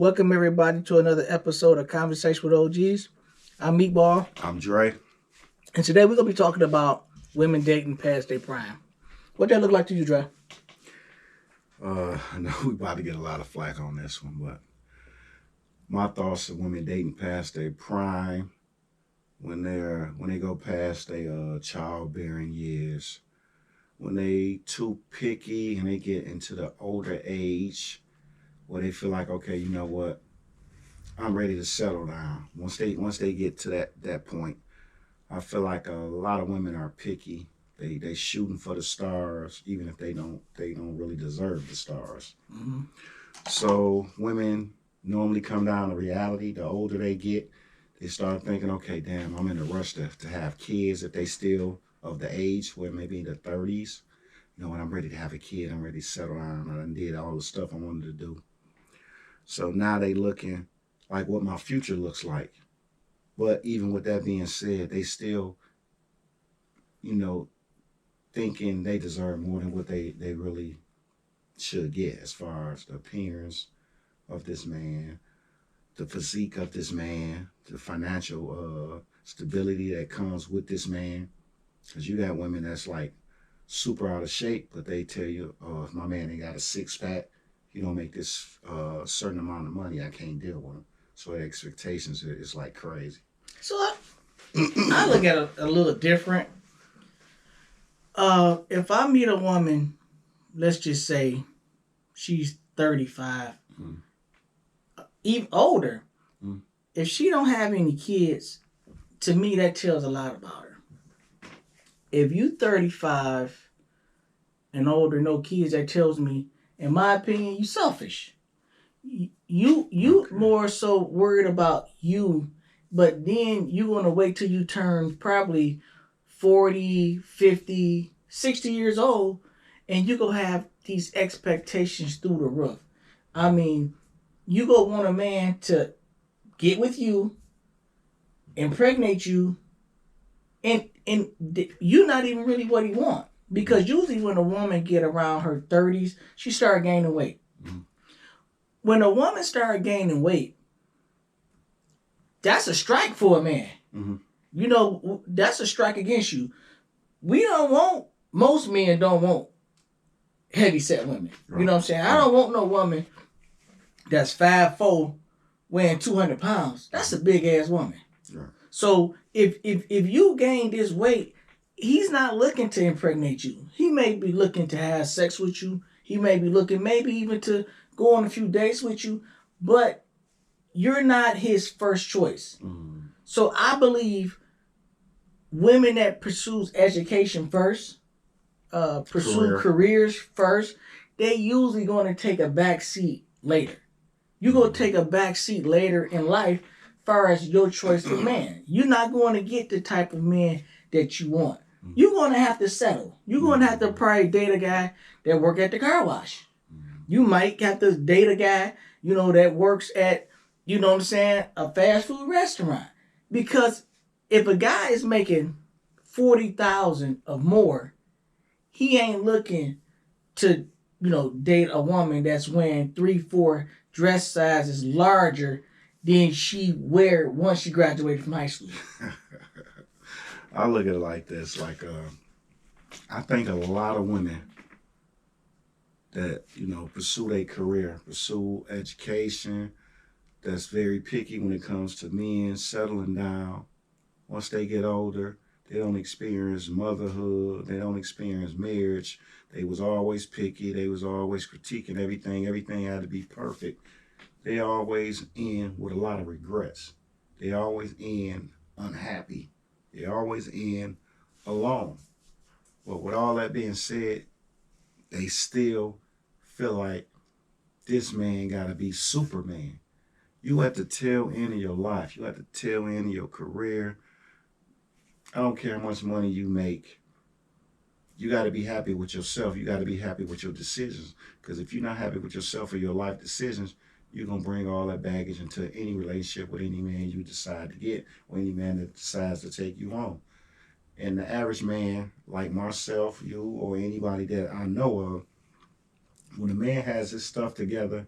Welcome everybody to another episode of Conversation with OGs. I'm Meatball. I'm Dre. And today we're going to be talking about women dating past their prime. What that look like to you, Dre? I know we about to get a lot of flack on this one, but my thoughts of women dating past their prime, when they go past their childbearing years, when they too picky and they get into the older age where they feel like, okay, you know what, I'm ready to settle down. Once they get to that point, I feel like a lot of women are picky. They shooting for the stars, even if they don't really deserve the stars. Mm-hmm. So women normally come down to reality. The older they get, they start thinking, okay, damn, I'm in a rush to have kids if they still of the age where maybe in the 30s. You know, when I'm ready to have a kid, I'm ready to settle down. I done did all the stuff I wanted to do. So now they looking like what my future looks like. But even with that being said, they still, thinking they deserve more than what they really should get as far as the appearance of this man, the physique of this man, the financial stability that comes with this man. Because you got women that's like super out of shape, but they tell you, oh, if my man ain't got a six-pack, he don't make this certain amount of money, I can't deal with him. So the expectations is like crazy. So I look at it a little different. If I meet a woman, let's just say she's 35, even older, if she don't have any kids, to me that tells a lot about her. If you 35 and older, no kids, that tells me, in my opinion, you selfish. You okay. More so worried about you, but then you're going to wait till you turn probably 40, 50, 60 years old, and you're going to have these expectations through the roof. I mean, you going to want a man to get with you, impregnate you, and you're not even really what he want. Because usually when a woman get around her 30s, she start gaining weight. Mm-hmm. When a woman start gaining weight, that's a strike for a man. Mm-hmm. You know, that's a strike against you. Most men don't want heavy set women. Right. You know what I'm saying? I don't want no woman that's 5'4", weighing 200 pounds. That's a big ass woman. Right. So if you gain this weight, he's not looking to impregnate you. He may be looking to have sex with you. He may be looking maybe even to go on a few dates with you, but you're not his first choice. Mm. So I believe women that pursues education first, pursue careers first, they usually going to take a back seat later. You're going to take a back seat later in life as far as your choice of man. You're not going to get the type of man that you want. You're going to have to settle. You're going to have to probably date a guy that work at the car wash. You might have to date a guy, that works at, a fast food restaurant. Because if a guy is making $40,000 or more, he ain't looking to, date a woman that's wearing 3-4 dress sizes larger than she wear once she graduated from high school. I look at it like this, I think a lot of women that, pursue their career, pursue education, that's very picky when it comes to men settling down. Once they get older, they don't experience motherhood, they don't experience marriage. They was always picky, they was always critiquing everything had to be perfect. They always end with a lot of regrets. They always end unhappy. They always end alone. But with all that being said, they still feel like this man gotta be Superman. You at the tail end of your life. You at the tail end of your career. I don't care how much money you make. You gotta be happy with yourself. You gotta be happy with your decisions. Because if you're not happy with yourself or your life decisions, you're going to bring all that baggage into any relationship with any man you decide to get or any man that decides to take you home. And the average man, like myself, you, or anybody that I know of, when a man has his stuff together,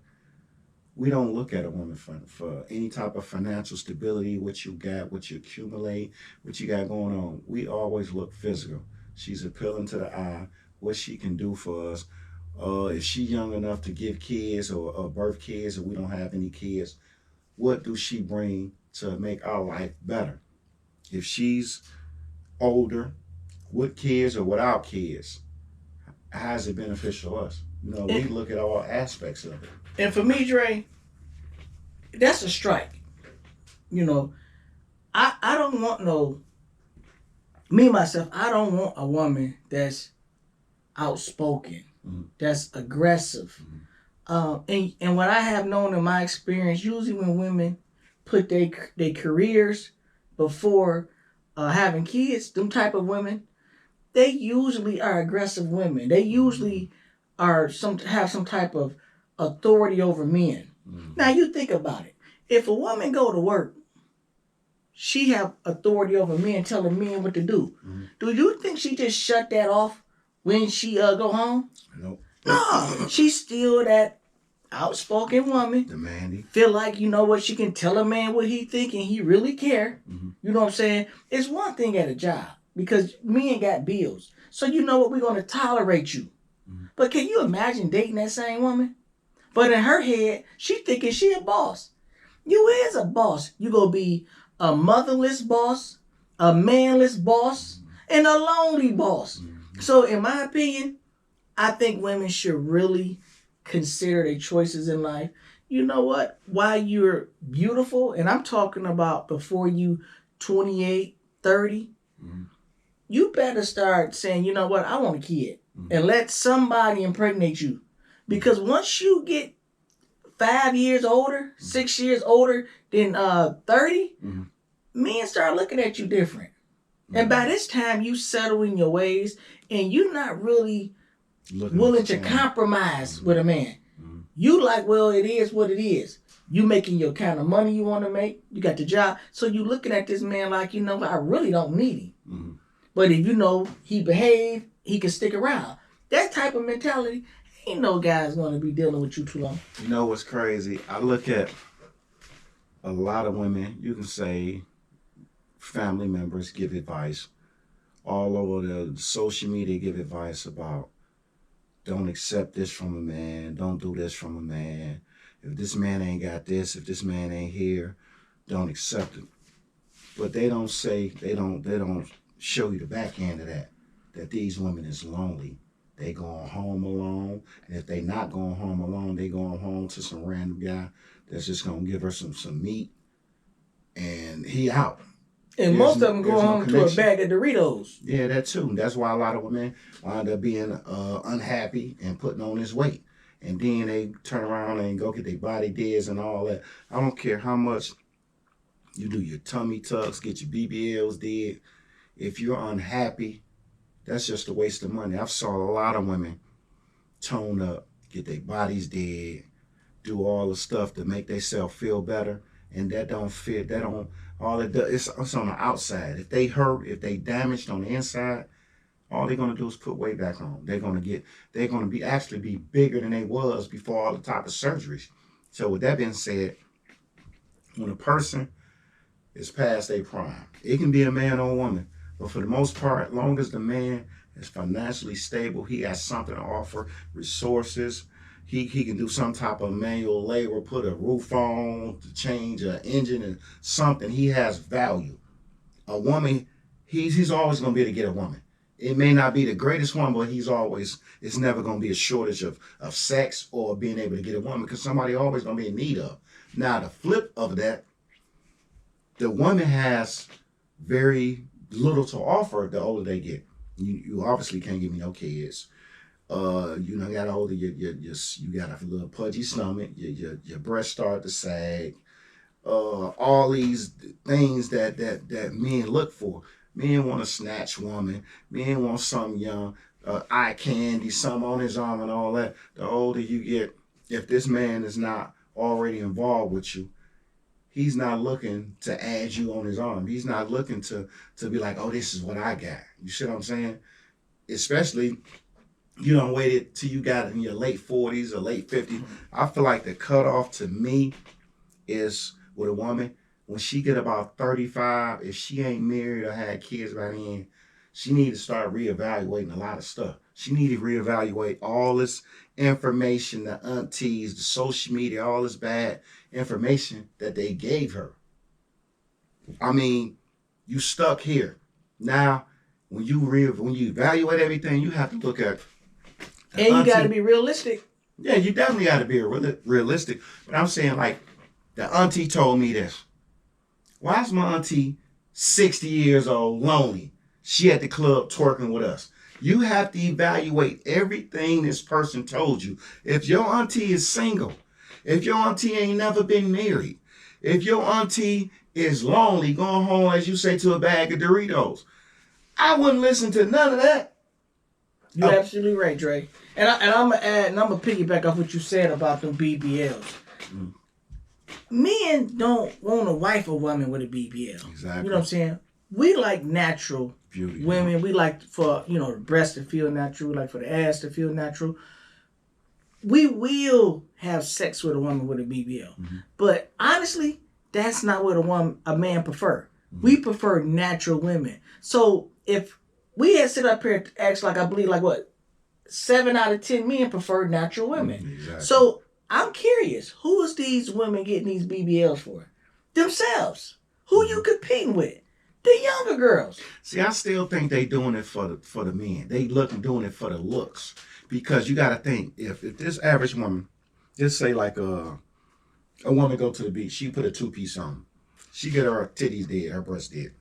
We don't look at a woman for any type of financial stability, what you got, what you accumulate, what you got going on. We always look physical. She's appealing to the eye, what she can do for us. If she young enough to give kids or birth kids, or we don't have any kids, what do she bring to make our life better? If she's older, with kids or without kids, how is it beneficial to us? We look at all aspects of it. And for me, Dre, that's a strike. I don't want me myself, I don't want a woman that's outspoken, that's aggressive. And what I have known in my experience, usually when women put their careers before having kids, them type of women, they usually are aggressive women. They usually have some type of authority over men. Now you think about it. If a woman go to work, she have authority over men, telling men what to do. Do you think she just shut that off when she go home? Nope. No, she's still that outspoken woman. Demanding. Feel like, what, she can tell a man what he think and he really care. You know what I'm saying? It's one thing at a job because men got bills. So you know what, we're going to tolerate you. But can you imagine dating that same woman? But in her head, she thinking she a boss. You is a boss. You going to be a motherless boss, a manless boss, and a lonely boss. So in my opinion, I think women should really consider their choices in life. You know what? While you're beautiful, and I'm talking about before you 28, 30, you better start saying, you know what, I want a kid. And let somebody impregnate you. Because once you get 5 years older, 6 years older than 30, men start looking at you different. And by this time, you settle in your ways and you're not really willing to compromise with a man. You like, well, it is what it is. You making your kind of money you want to make. You got the job. So you looking at this man like, I really don't need him. But if he behave, he can stick around. That type of mentality, ain't no guy's going to be dealing with you too long. You know what's crazy? I look at a lot of women, you can say family members give advice. All over the social media give advice about don't accept this from a man, don't do this from a man. If this man ain't got this, if this man ain't here, don't accept it. But they don't show you the back end of that these women is lonely. They going home alone. And if they not going home alone, they going home to some random guy that's just going to give her some meat. And he out. And most of them go home to a bag of Doritos. Yeah, that too. That's why a lot of women wind up being unhappy and putting on this weight. And then they turn around and go get their body dids and all that. I don't care how much you do your tummy tucks, get your BBLs did. If you're unhappy, that's just a waste of money. I've saw a lot of women tone up, get their bodies did, do all the stuff to make themselves feel better. And that don't fit. That don't. All it does, it's on the outside. If they hurt, if they damaged on the inside, all they're gonna do is put weight back on. They're gonna be bigger than they was before all the type of surgeries. So with that being said, when a person is past their prime, it can be a man or a woman, but for the most part, long as the man is financially stable, he has something to offer, resources. He can do some type of manual labor, put a roof on, to change an engine and something. He has value. A woman, he's always going to be able to get a woman. It may not be the greatest one, but it's never going to be a shortage of sex or being able to get a woman because somebody always going to be in need of. Now, the flip of that, the woman has very little to offer the older they get. You obviously can't give me no kids. Got older, you got a little pudgy stomach, your breasts start to sag, all these things that men look for. Men want a snatch woman, men want something young, eye candy, something on his arm and all that. The older you get, if this man is not already involved with you, he's not looking to add you on his arm. He's not looking to be like, oh, this is what I got. You see what I'm saying? Especially you done waited till you got in your late 40s or late 50s. I feel like the cutoff to me is with a woman, when she get about 35, if she ain't married or had kids by then, she need to start reevaluating a lot of stuff. She need to reevaluate all this information, the aunties, the social media, all this bad information that they gave her. I mean, you stuck here. Now, when you evaluate everything, you have to look at. And you got to be realistic. Yeah, you definitely got to be realistic. But I'm saying, like, the auntie told me this. Why is my auntie 60 years old, lonely? She at the club twerking with us. You have to evaluate everything this person told you. If your auntie is single, if your auntie ain't never been married, if your auntie is lonely, going home, as you say, to a bag of Doritos, I wouldn't listen to none of that. You're absolutely right, Dre. And I'm gonna add, and I'm gonna piggyback off what you said about them BBLs. Mm. Men don't want a wife or woman with a BBL. Exactly. You know what I'm saying? We like natural beauty women. We like for, the breasts to feel natural. We like for the ass to feel natural. We will have sex with a woman with a BBL. Mm-hmm. But honestly, that's not what a man prefer. Mm-hmm. We prefer natural women. So if we had sit up here and ask, like, I believe, 7 out of 10 men prefer natural women. Exactly. So I'm curious, who is these women getting these BBLs for? Themselves. Who you competing with? The younger girls. See, I still think they doing it for the men. They doing it for the looks. Because you got to think, if this average woman, just say like a woman go to the beach, she put a 2-piece on. She get her titties dead, her breasts dead.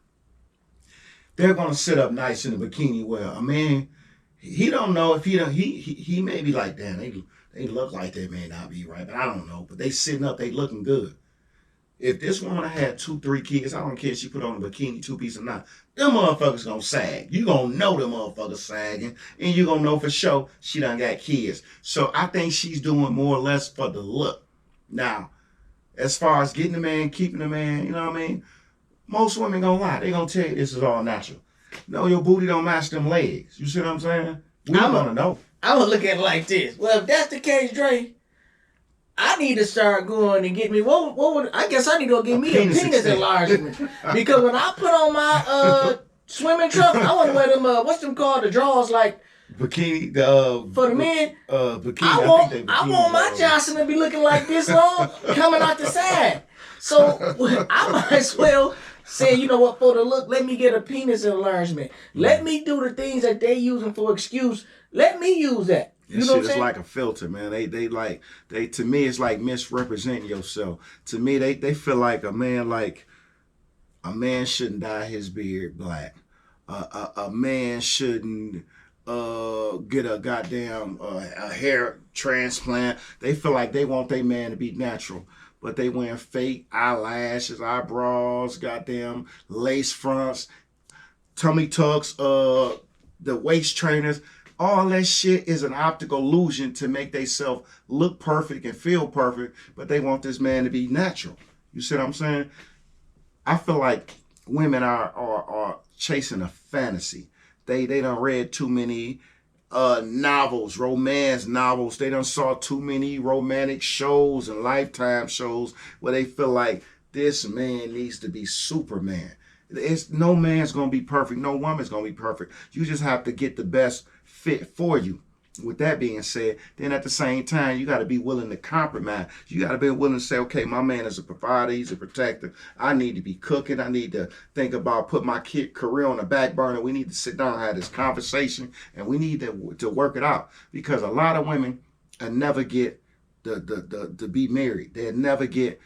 They're going to sit up nice in a bikini. Well, a man, he don't know if he may be like, damn, they look like they may not be right, but I don't know. But they sitting up, they looking good. If this woman had 2-3 kids, I don't care if she put on a bikini 2-piece or not, them motherfuckers gonna sag. You gonna know them motherfuckers sagging, and you gonna know for sure she done got kids. So I think she's doing more or less for the look. Now, as far as getting a man, keeping a man, you know what I mean? Most women gonna lie. They gonna tell you this is all natural. No, your booty don't match them legs. You see what I'm saying? We gonna know. I'm gonna look at it like this. Well, if that's the case, Dre, I need to start going and get me. I guess I need to go get me a penis enlargement. Because when I put on my swimming trunks, I want to wear them. What's them called? The drawers, like bikini. For the men, bikini. I want my Johnson to be looking like this long, coming out the side. So I might as well say, you know what, for the look, let me get a penis enlargement. Let me do the things that they using for excuse. Let me use that. You know what I'm saying? It's like a filter, man. They to me, it's like misrepresenting yourself. To me, they feel like a man shouldn't dye his beard black. A man shouldn't get a goddamn a hair transplant. They feel like they want their man to be natural, but they wearing fake eyelashes, eyebrows, goddamn lace fronts, tummy tucks, the waist trainers. All that shit is an optical illusion to make themselves look perfect and feel perfect, but they want this man to be natural. You see what I'm saying? I feel like women are chasing a fantasy. They done read too many novels, romance novels. They done saw too many romantic shows and Lifetime shows where they feel like this man needs to be Superman. No man's gonna be perfect. No woman's gonna be perfect. You just have to get the best fit for you. With that being said, then at the same time, you got to be willing to compromise. You got to be willing to say, okay, my man is a provider. He's a protector. I need to be cooking. I need to think about put my career on the back burner. We need to sit down and have this conversation, and we need to work it out, because a lot of women never get to be married. They'll never get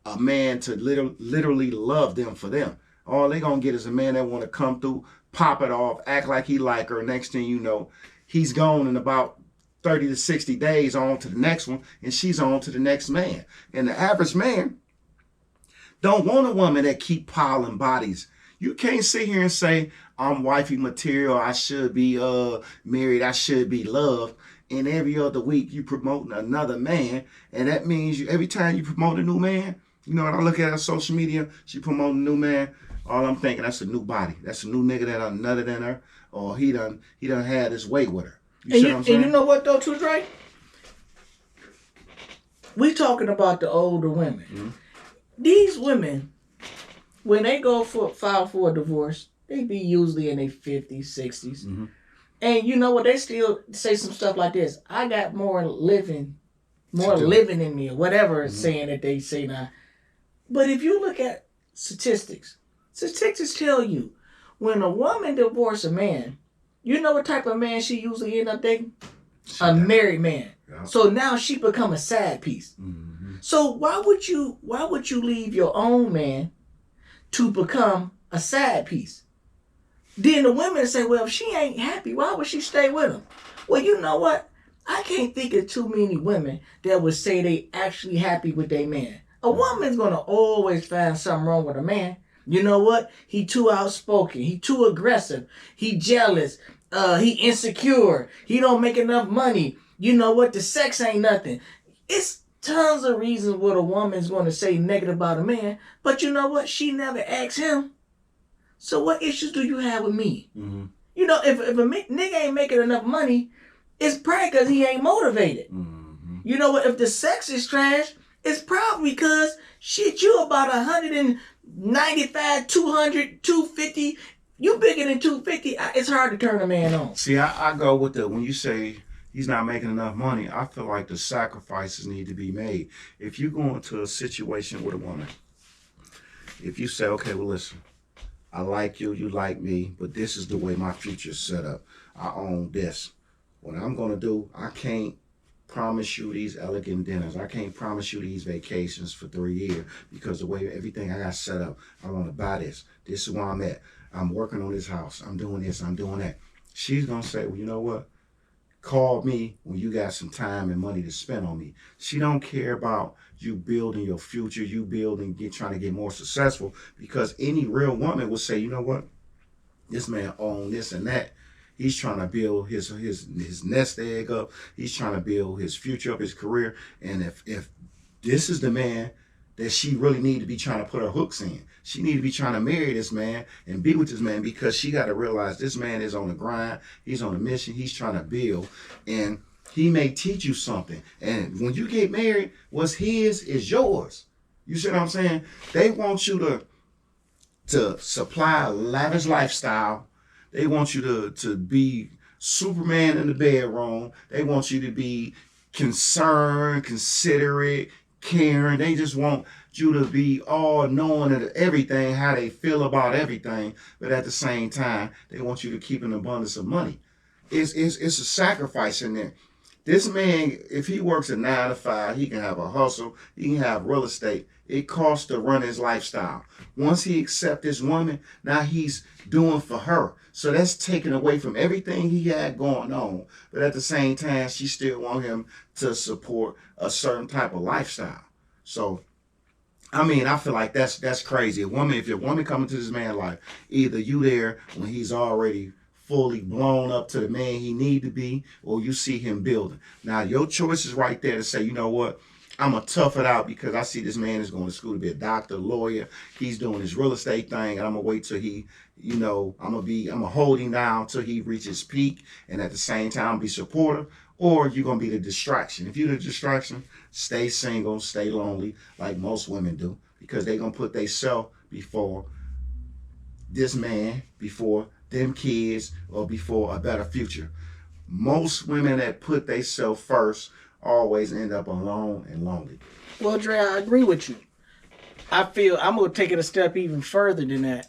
a man to literally love them for them. All they gonna get is a man that want to come through, pop it off, act like he like her. Next thing you know, he's gone in about 30 to 60 days on to the next one, and she's on to the next man. And the average man don't want a woman that keep piling bodies. You can't sit here and say, I'm wifey material, I should be married, I should be loved. And every other week you promoting another man, and that means every time you promote a new man, you know, when I look at her social media, she promoting a new man, all I'm thinking, that's a new body. That's a new nigga that done nutted in her, or he done had his way with her. You see what I'm saying? And you know what though, too, Dre? We talking about the older women. Mm-hmm. These women, when they file for a divorce, they be usually in their 50s, 60s. Mm-hmm. And you know what? They still say some stuff like this. I got more living in me, or whatever saying that they say now. But if you look at statistics tell you when a woman divorces a man, you know what type of man she usually end up dating? A married man. Yeah. So now she become a side piece. Mm-hmm. So why would you leave your own man to become a side piece? Then the women say, well, if she ain't happy, why would she stay with him? Well, you know what? I can't think of too many women that would say they actually happy with their man. A woman's going to always find something wrong with a man. You know what? He too outspoken. He too aggressive. He jealous. He insecure. He don't make enough money. You know what? The sex ain't nothing. It's tons of reasons what a woman's going to say negative about a man. But you know what? She never asked him. So what issues do you have with me? Mm-hmm. You know, if a nigga ain't making enough money, it's probably because he ain't motivated. Mm-hmm. You know what? If the sex is trash, it's probably because you about 195, 200, 250. You bigger than 250. It's hard to turn a man on. See, I go with when you say he's not making enough money, I feel like the sacrifices need to be made. If you go into a situation with a woman, if you say, okay, well, listen, I like you, you like me, but this is the way my future's set up. I own this. What I'm going to do, I can't promise you these elegant dinners. I can't promise you these vacations for 3 years because the way everything I got set up, I want to buy this. This is where I'm at. I'm working on this house. I'm doing this. I'm doing that. She's going to say, well, you know what? Call me when you got some time and money to spend on me. She don't care about you building your future, you trying to get more successful, because any real woman will say, you know what? This man owns this and that. He's trying to build his nest egg up. He's trying to build his future up, his career. And if this is the man that she really need to be trying to put her hooks in, she need to be trying to marry this man and be with this man, because she got to realize this man is on the grind. He's on a mission. He's trying to build, and he may teach you something. And when you get married, what's his is yours. You see what I'm saying? They want you to supply a lavish lifestyle. They want you to be Superman in the bedroom. They want you to be concerned, considerate, caring. They just want you to be all knowing of everything, how they feel about everything. But at the same time, they want you to keep an abundance of money. It's a sacrifice in there. This man, if he works a 9 to 5, he can have a hustle. He can have real estate. It costs to run his lifestyle. Once he accepts this woman, now he's doing for her. So that's taken away from everything he had going on. But at the same time, she still wants him to support a certain type of lifestyle. So, I mean, I feel like that's crazy. If your woman coming to this man's life, either you there when he's already fully blown up to the man he need to be, or you see him building. Now, your choice is right there to say, you know what? I'm going to tough it out because I see this man is going to school to be a doctor, lawyer. He's doing his real estate thing, and I'm going to wait till he, I'm going to hold him down till he reaches peak, and at the same time be supportive. Or you're going to be the distraction. If you're the distraction, stay single, stay lonely, like most women do, because they're going to put themselves before this man, before them kids, or before a better future. Most women that put themselves first always end up alone and lonely. Well, Dre, I agree with you. I feel I'm going to take it a step even further than that.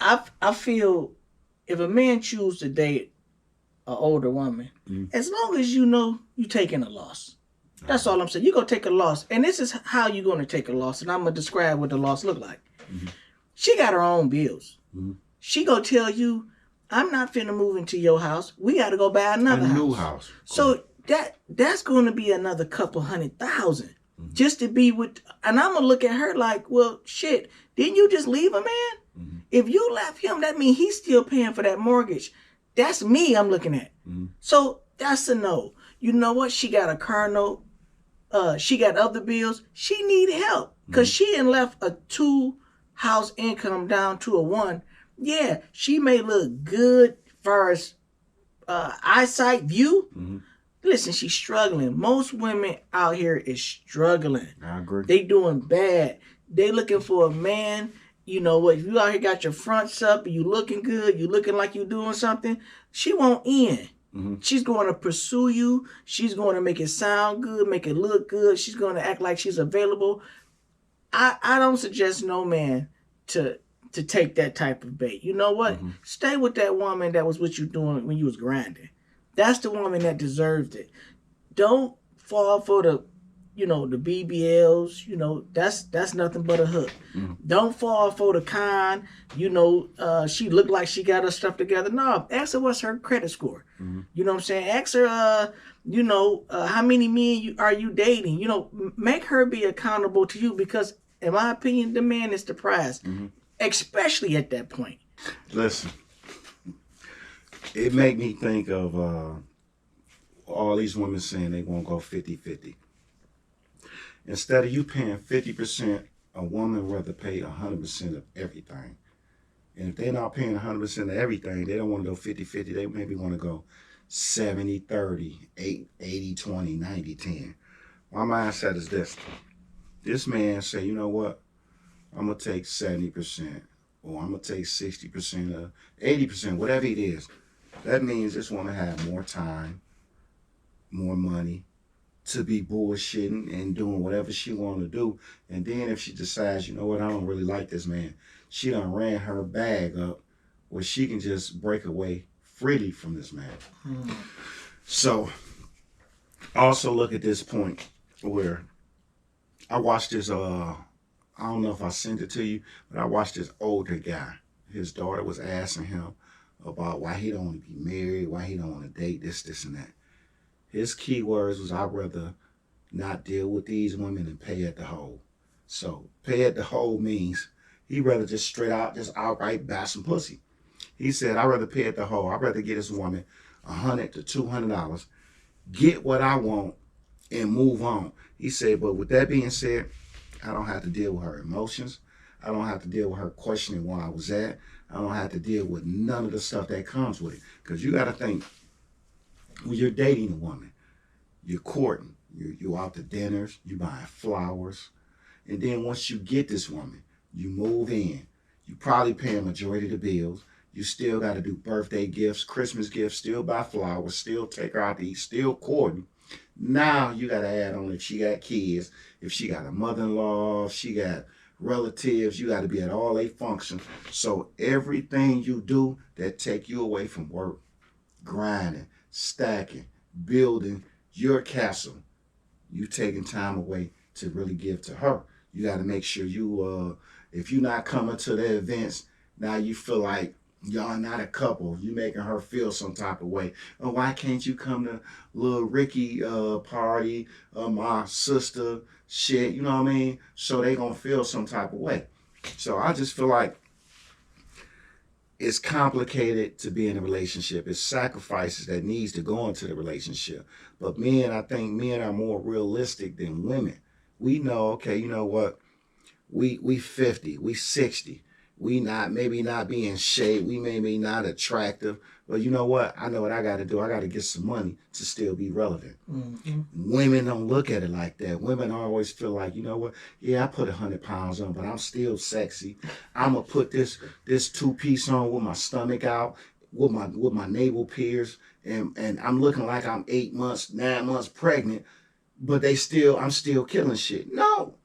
I feel if a man chooses to date an older woman, as long as you know you're taking a loss. That's all I'm saying. You're going to take a loss. And this is how you're going to take a loss. And I'm going to describe what the loss look like. Mm-hmm. She got her own bills. Mm-hmm. She going to tell you, I'm not finna move into your house. We got to go buy another house. New house. So that's going to be another couple $100,000 just to be with. And I'm going to look at her like, well, shit, didn't you just leave a man? Mm-hmm. If you left him, that means he's still paying for that mortgage. That's me I'm looking at. Mm-hmm. So that's a no. You know what? She got a car note. She got other bills. She need help because she ain't left a 2-house income down to a 1. Yeah, she may look good as far as eyesight view. Listen, she's struggling. Most women out here is struggling. I agree. They doing bad. They looking for a man. You know what? If you out here got your fronts up and you looking good, you looking like you doing something, she won't end. She's going to pursue you. She's going to make it sound good, make it look good. She's going to act like she's available. I don't suggest no man to take that type of bait. You know what? Stay with that woman that was with you doing when you was grinding. That's the woman that deserved it. Don't fall for the BBLs. That's nothing but a hook. Don't fall for the con. She looked like she got her stuff together. No, ask her what's her credit score. You know what I'm saying? Ask her, how many men are you dating? Make her be accountable to you because, in my opinion, the man is the prize, especially at that point. Listen. It make me think of all these women saying they won't go 50-50. Instead of you paying 50%, a woman rather pay 100% of everything. And if they're not paying 100% of everything, they don't want to go 50-50. They maybe want to go 70-30, 80-20, 90-10. My mindset is this. This man say, you know what? I'm going to take 70%, or I'm going to take 60% of 80%, whatever it is. That means this woman have more time, more money to be bullshitting and doing whatever she want to do. And then if she decides, you know what, I don't really like this man, she done ran her bag up where she can just break away freely from this man. So also look at this point where I watched this, I don't know if I sent it to you, but I watched this older guy. His daughter was asking him about why he don't want to be married, why he don't want to date, this, and that. His key words was, I'd rather not deal with these women and pay at the hole. So pay at the hole means he'd rather just outright buy some pussy. He said, I'd rather pay at the hole. I'd rather get this woman $100 to $200, get what I want, and move on. He said, but with that being said, I don't have to deal with her emotions. I don't have to deal with her questioning where I was at. I don't have to deal with none of the stuff that comes with it. Because you got to think, when you're dating a woman, you're courting, you're out to dinners, you buying flowers. And then once you get this woman, you move in. You probably pay a majority of the bills. You still got to do birthday gifts, Christmas gifts, still buy flowers, still take her out to eat, still courting. Now you got to add on if she got kids, if she got a mother-in-law, if she got relatives, you got to be at all their functions. So everything you do that take you away from work, grinding, stacking, building your castle, you taking time away to really give to her. You got to make sure you, if you're not coming to the events, now you feel like y'all not a couple. You making her feel some type of way. Oh, why can't you come to little Ricky party, my sister shit, you know what I mean? So they gonna feel some type of way. So I just feel like it's complicated to be in a relationship. It's sacrifices that needs to go into the relationship. But I think men are more realistic than women. We know, okay, you know what? We 50, we 60. We maybe not be in shape. We maybe not attractive. But you know what? I know what I got to do. I got to get some money to still be relevant. Women don't look at it like that. Women always feel like, you know what? Yeah, I put 100 pounds on, but I'm still sexy. I'm going to put this two-piece on with my stomach out, with my navel pierced, and I'm looking like I'm 8 months, 9 months pregnant, but I'm still killing shit. No,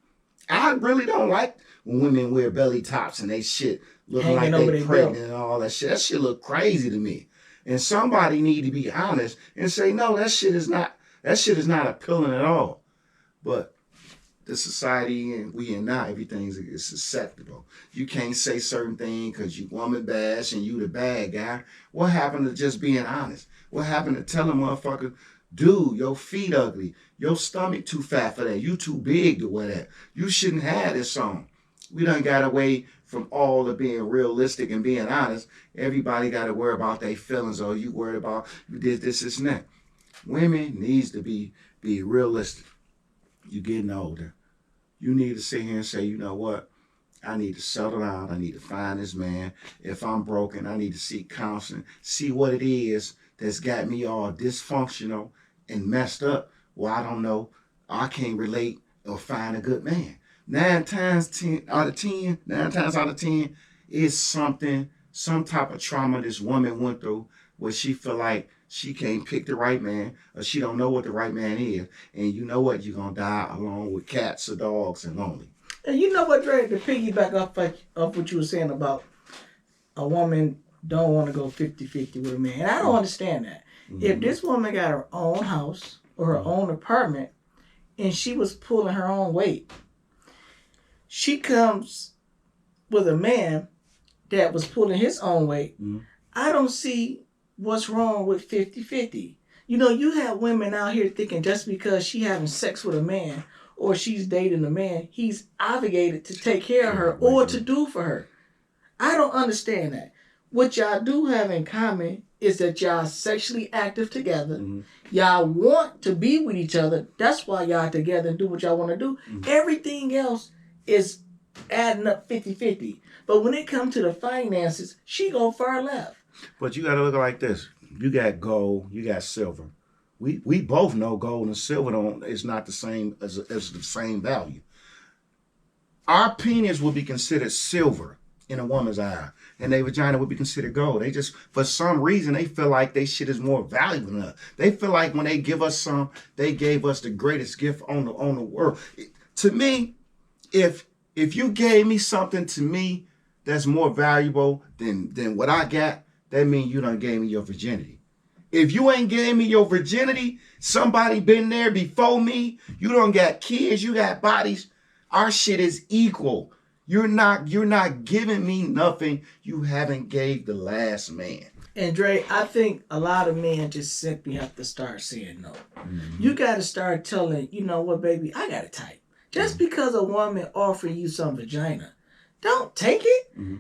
I really don't like when women wear belly tops and they shit looking like they pregnant and all that shit. That shit look crazy to me. And somebody need to be honest and say, no, that shit is not appealing at all. But the society we in now, everything is acceptable. You can't say certain things because you woman bash and you the bad guy. What happened to just being honest? What happened to telling motherfuckers, dude, your feet ugly, your stomach too fat for that, you too big to wear that. You shouldn't have this on. We done got away from all of being realistic and being honest. Everybody got to worry about their feelings, or you worried about you did this, and that. Women needs to be realistic. You getting older. You need to sit here and say, you know what? I need to settle down. I need to find this man. If I'm broken, I need to seek counseling. See what it is that's got me all dysfunctional and messed up, well, I don't know, I can't relate or find a good man. 9 times out of 10, it's something, some type of trauma this woman went through where she feel like she can't pick the right man, or she don't know what the right man is. And you know what? You're going to die alone with cats or dogs and lonely. And you know what, Dre, to piggyback off what you were saying about a woman don't want to go 50-50 with a man. And I don't understand that. Mm-hmm. If this woman got her own house or her own apartment and she was pulling her own weight, she comes with a man that was pulling his own weight. Mm-hmm. I don't see what's wrong with 50-50. You know, you have women out here thinking just because she having sex with a man or she's dating a man, he's obligated to take care of her or to do for her. I don't understand that. What y'all do have in common is that y'all sexually active together. Mm-hmm. Y'all want to be with each other. That's why y'all together and do what y'all want to do. Mm-hmm. Everything else is adding up 50-50. But when it comes to the finances, she go far left. But you got to look like this. You got gold, you got silver. We both know gold and silver is not the same as the same value. Our penis would be considered silver in a woman's eye, and their vagina would be considered gold. They just, for some reason, they feel like they shit is more valuable than us. They feel like when they give us some, they gave us the greatest gift on the world. To me, if you gave me something to me that's more valuable than what I got, that means you done gave me your virginity. If you ain't gave me your virginity, somebody been there before me, you done got kids, you got bodies, our shit is equal. You're not giving me nothing you haven't gave the last man. And Dre, I think a lot of men just simply have to start saying no. Mm-hmm. You got to start telling, you know what, baby, I got a type. Just because a woman offering you some vagina, don't take it. Mm-hmm.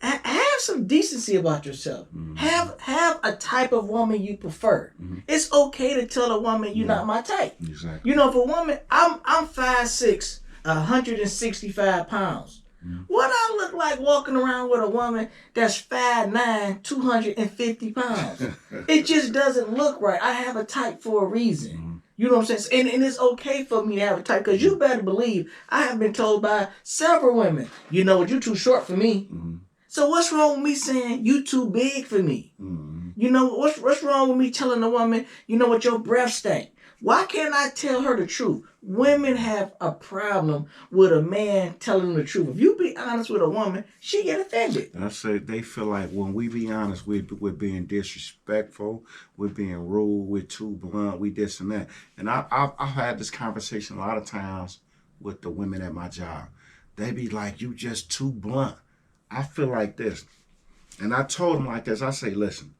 Have some decency about yourself. Mm-hmm. Have a type of woman you prefer. Mm-hmm. It's okay to tell a woman you're not my type. Exactly. You know, if a woman, I'm 5'6", 165 pounds. Mm-hmm. What I look like walking around with a woman that's 5'9", 250 pounds? It just doesn't look right. I have a type for a reason. Mm-hmm. You know what I'm saying? And it's okay for me to have a type, because you better believe I have been told by several women, you know what, you're too short for me. Mm-hmm. So what's wrong with me saying you too big for me? Mm-hmm. You know, what's wrong with me telling a woman, you know what, your breath stink? Why can't I tell her the truth? Women have a problem with a man telling the truth. If you be honest with a woman, she get offended. And I say they feel like when we be honest, we're being disrespectful, we're being rude, we're too blunt, we this and that. And I've had this conversation a lot of times with the women at my job. They be like, you just too blunt. I feel like this. And I told them like this. I say, listen,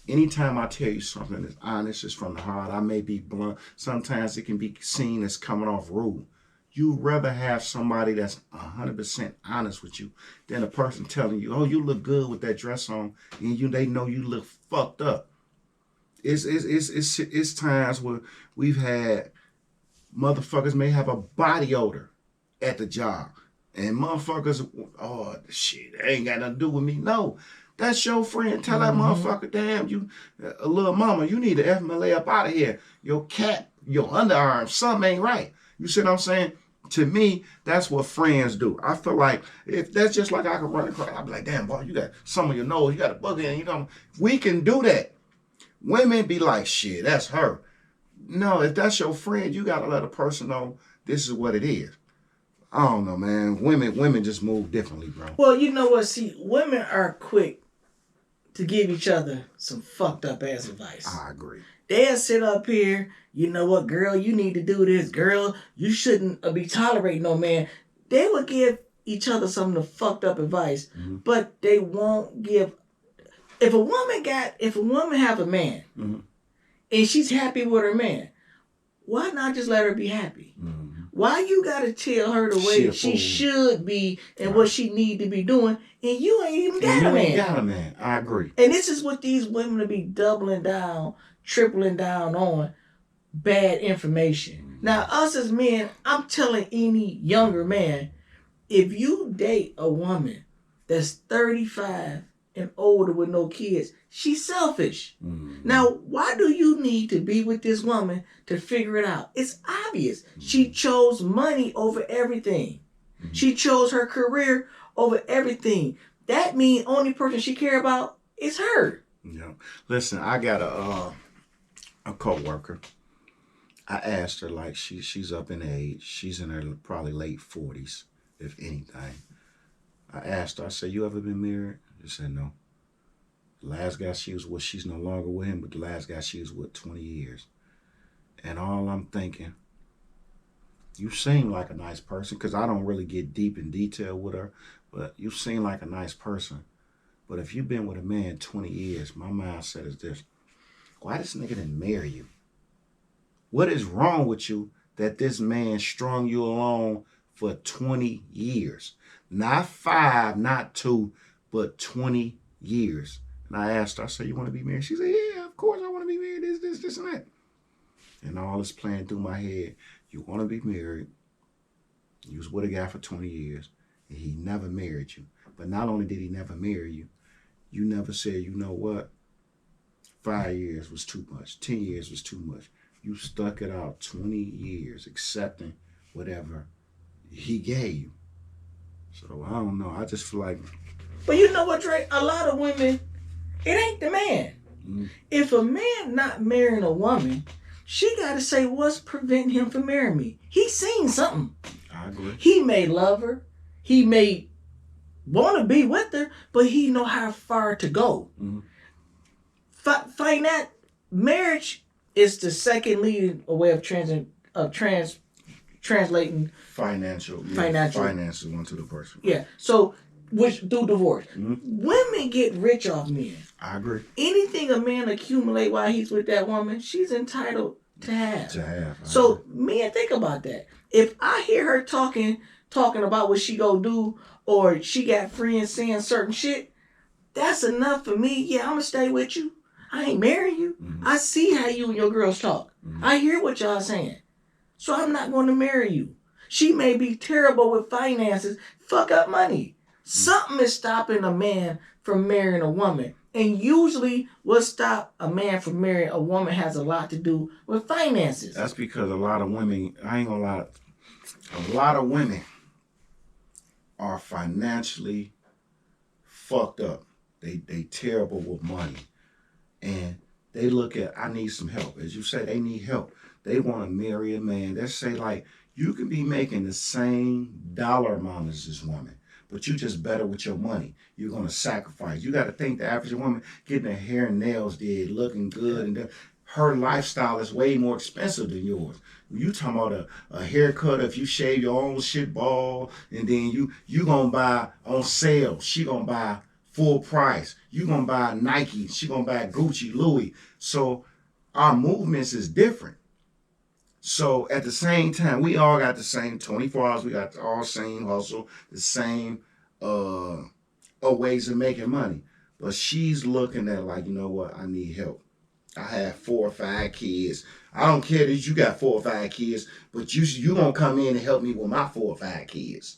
anytime I tell you something that's honest, it's from the heart, I may be blunt. Sometimes it can be seen as coming off rude. You'd rather have somebody that's 100% honest with you than a person telling you, oh, you look good with that dress on, and they know you look fucked up. It's times where we've had motherfuckers may have a body odor at the job. And motherfuckers, oh, shit, that ain't got nothing to do with me. No, that's your friend. Tell that motherfucker, damn, you, a little mama, you need to FMLA up out of here. Your cat, your underarm, something ain't right. You see what I'm saying? To me, that's what friends do. I feel like if that's just like I could run across, I'd be like, damn, boy, you got some of your nose, you got a booger in, you know. We can do that. Women be like, shit, that's her. No, if that's your friend, you got to let a person know this is what it is. I don't know, man. Women just move differently, bro. Well, you know what? See, women are quick to give each other some fucked up ass advice. I agree. They'll sit up here, you know what, girl, you need to do this. Girl, you shouldn't be tolerating no man. They will give each other some of the fucked up advice, but they won't give. If a woman have a man, and she's happy with her man, why not just let her be happy? Mm-hmm. Why you gotta tell her the way she should be and what she need to be doing, and you ain't even got a man? You ain't got a man. I agree. And this is what these women will be doubling down, tripling down on bad information. Mm-hmm. Now, us as men, I'm telling any younger man, if you date a woman that's 35 and older with no kids, she's selfish. Mm-hmm. Now, why do you need to be with this woman to figure it out? It's obvious. Mm-hmm. She chose money over everything. Mm-hmm. She chose her career over everything. That means only person she care about is her. Yeah. Listen, I got a co-worker. I asked her, like, she's up in age. She's in her probably late 40s, if anything. I asked her, I said, you ever been married? She said, no. The last guy she was with, she's no longer with him, but the last guy she was with 20 years. And all I'm thinking, you seem like a nice person, because I don't really get deep in detail with her, but you seem like a nice person. But if you've been with a man 20 years, my mindset is this: why this nigga didn't marry you? What is wrong with you that this man strung you along for 20 years? Not 5, not 2, but 20 years. And I asked her, I said, you want to be married? She said, yeah, of course I want to be married, this, and that. And all this playing through my head. You want to be married. You was with a guy for 20 years, and he never married you. But not only did he never marry you, you never said, you know what? 5 years was too much. 10 years was too much. You stuck it out 20 years, accepting whatever he gave you. So I don't know. I just feel like. But you know what, Dre? A lot of women, it ain't the man. Mm-hmm. If a man not marrying a woman, she got to say, what's preventing him from marrying me? He's seen something. I agree. He may love her. He may want to be with her, but he know how far to go. Mm-hmm. Find that marriage is the second leading way of translating finances onto the person. Yeah. So, which through divorce, women get rich off men. I agree. Anything a man accumulate while he's with that woman, she's entitled to have. So, men, think about that. If I hear her talking about what she go do, or she got friends saying certain shit, that's enough for me. Yeah, I'm gonna stay with you. I ain't marrying you. Mm-hmm. I see how you and your girls talk. Mm-hmm. I hear what y'all saying. So I'm not going to marry you. She may be terrible with finances, fuck up money. Mm-hmm. Something is stopping a man from marrying a woman. And usually what stop a man from marrying a woman has a lot to do with finances. That's because a lot of women, I ain't gonna lie, a lot of women are financially fucked up. They terrible with money. And they look at, I need some help. As you say, they need help. They want to marry a man. They say, like, you can be making the same dollar amount as this woman, but you just better with your money. You're going to sacrifice. You got to think the average woman getting her hair and nails did, looking good, and her lifestyle is way more expensive than yours. You talking about a haircut, if you shave your own shit bald, and then you going to buy on sale. She going to buy full price. You gonna buy Nike, she gonna buy Gucci, Louis. So our movements is different. So at the same time, we all got the same 24 hours, we got all the same hustle, the same ways of making money. But she's looking at like, you know what, I need help. I have 4 or 5 kids. I don't care that you got 4 or 5 kids, but you gonna come in and help me with my 4 or 5 kids.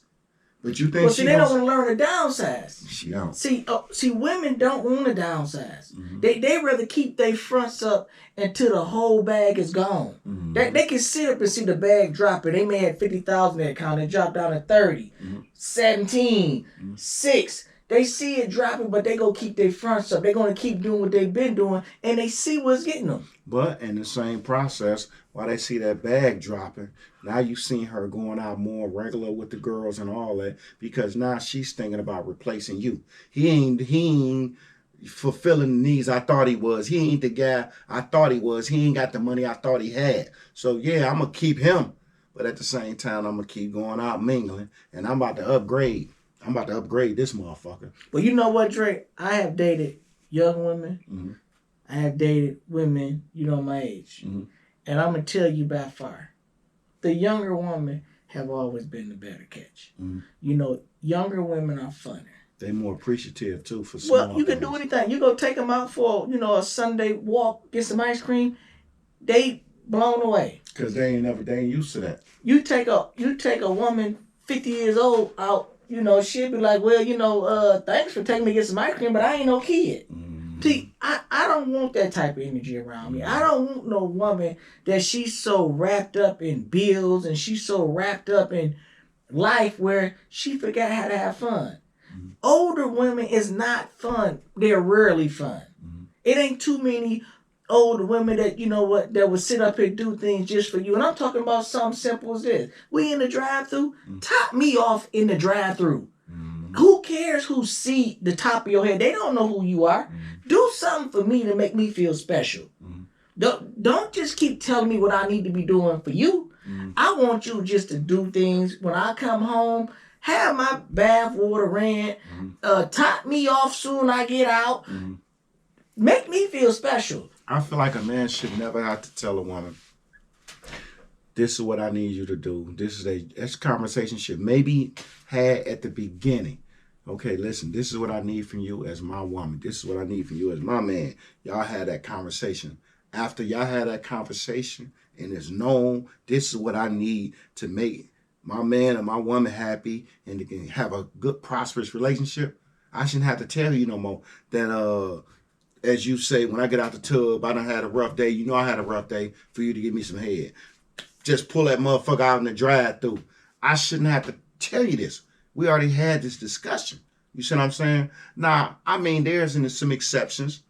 But you think they don't want to learn to downsize. She don't. See, women don't want to downsize. Mm-hmm. They rather keep their fronts up until the whole bag is gone. Mm-hmm. They can sit up and see the bag dropping. They may have 50,000 in their account and drop down to 30, 17, 6. They see it dropping, but they gonna keep their fronts up. They're gonna keep doing what they've been doing, and they see what's getting them. But in the same process, while they see that bag dropping, now you seen her going out more regular with the girls and all that, because now she's thinking about replacing you. He ain't fulfilling the needs I thought he was. He ain't the guy I thought he was. He ain't got the money I thought he had. So yeah, I'm gonna keep him, but at the same time, I'm gonna keep going out mingling, and I'm about to upgrade. I'm about to upgrade this motherfucker. But you know what, Drake? I have dated young women. Mm-hmm. I have dated women, my age. Mm-hmm. And I'm going to tell you by far, the younger women have always been the better catch. Mm-hmm. Younger women are funner. They're more appreciative, too, for small Well, you can do anything. You go take them out for, a Sunday walk, get some ice cream. They blown away. Because they ain't used to that. You take a woman 50 years old out you know, she'll be like, well, you know, thanks for taking me to get some ice cream, but I ain't no kid. See, I don't want that type of energy around me. I don't want no woman that she's so wrapped up in bills and she's so wrapped up in life where she forgot how to have fun. Older women is not fun. They're rarely fun. It ain't too many older women that, you know what, that would sit up here and do things just for you. And I'm talking about something simple as this. We in the drive-thru, top me off in the drive-thru. Who cares who see the top of your head? They don't know who you are. Do something for me to make me feel special. Don't just keep telling me what I need to be doing for you. I want you just to do things when I come home. Have my bath water ran. Top me off soon I get out. Make me feel special. I feel like a man should never have to tell a woman, this is what I need you to do. This conversation should maybe had at the beginning. Okay, listen, this is what I need from you as my woman. This is what I need from you as my man. Y'all had that conversation. After y'all had that conversation and it's known, this is what I need to make my man and my woman happy and to can have a good, prosperous relationship. I shouldn't have to tell you no more that, as you say, when I get out the tub, I done had a rough day. You know I had a rough day for you to give me some head. Just pull that motherfucker out in the drive-thru. I shouldn't have to tell you this. We already had this discussion. You see what I'm saying? Now, I mean, there's some exceptions.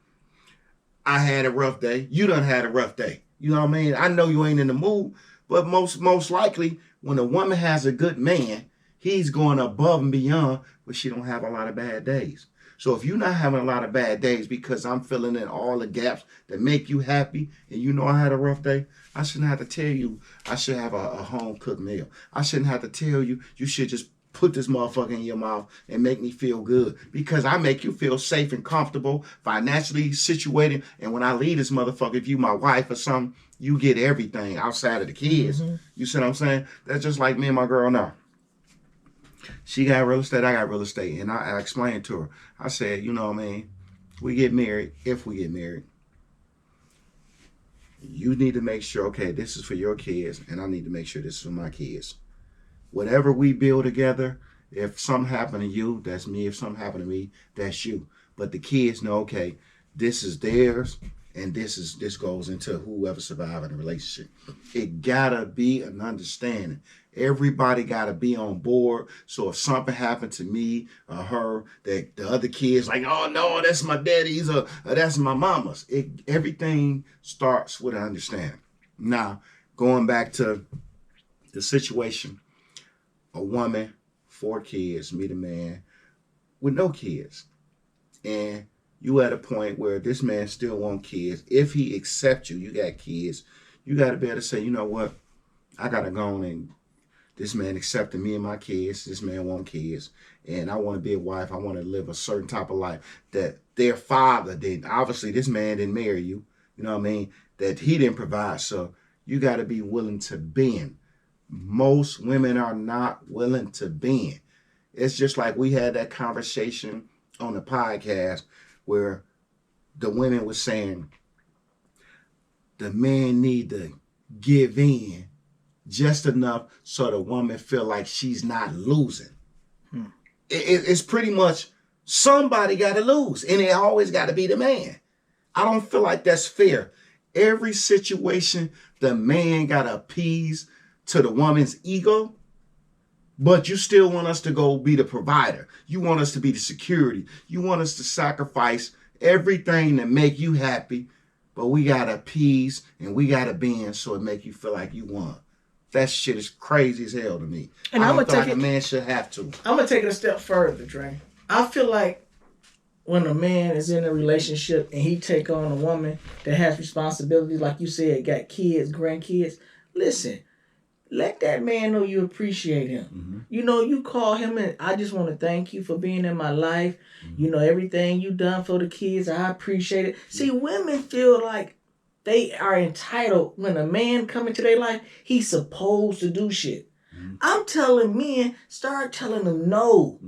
I had a rough day. You done had a rough day. You know what I mean? I know you ain't in the mood, but most likely, when a woman has a good man, he's going above and beyond, but she don't have a lot of bad days. So if you're not having a lot of bad days because I'm filling in all the gaps that make you happy and you know I had a rough day, I shouldn't have to tell you I should have a home-cooked meal. I shouldn't have to tell you you should just put this motherfucker in your mouth and make me feel good because I make you feel safe and comfortable, financially situated. And when I leave this motherfucker, if you my wife or something, you get everything outside of the kids. You see what I'm saying? That's just like me and my girl now. She got real estate, I got real estate. And I explained to her, I said, you know what I mean? We get married, if we get married, you need to make sure, okay, this is for your kids, and I need to make sure this is for my kids. Whatever we build together, if something happened to you, that's me. If something happened to me, that's you. But the kids know, okay, this is theirs, and this goes into whoever survived in the relationship. It gotta be an understanding. Everybody gotta be on board. So if something happened to me or her, that the other kids like, oh no, that's my daddy's or that's my mama's. Everything starts with an understanding. Now, going back to the situation, a woman, 4 kids, meet a man with no kids. And you at a point where this man still wants kids. If he accepts you, you got kids, you got to be able to say, you know what, I got to go on and this man accepted me and my kids. This man want kids. And I want to be a wife. I want to live a certain type of life that their father didn't. Obviously, this man didn't marry you. You know what I mean? That he didn't provide. So you got to be willing to bend. Most women are not willing to bend. It's just like we had that conversation on the podcast where the women were saying the man need to give in just enough so the woman feel like she's not losing. It's pretty much somebody got to lose, and it always got to be the man. I don't feel like that's fair. Every situation, the man got to appease to the woman's ego, but you still want us to go be the provider. You want us to be the security. You want us to sacrifice everything to make you happy, but we got to appease and we got to bend so it make you feel like you won. That shit is crazy as hell to me. And I don't feel like a man should have to. I'm going to take it a step further, Dre. I feel like when a man is in a relationship and he take on a woman that has responsibilities, like you said, got kids, grandkids, listen, let that man know you appreciate him. You know, you call him and I just want to thank you for being in my life. You know, everything you done for the kids, I appreciate it. See, women feel like they are entitled when a man come into their life, he's supposed to do shit. I'm telling men, start telling them no.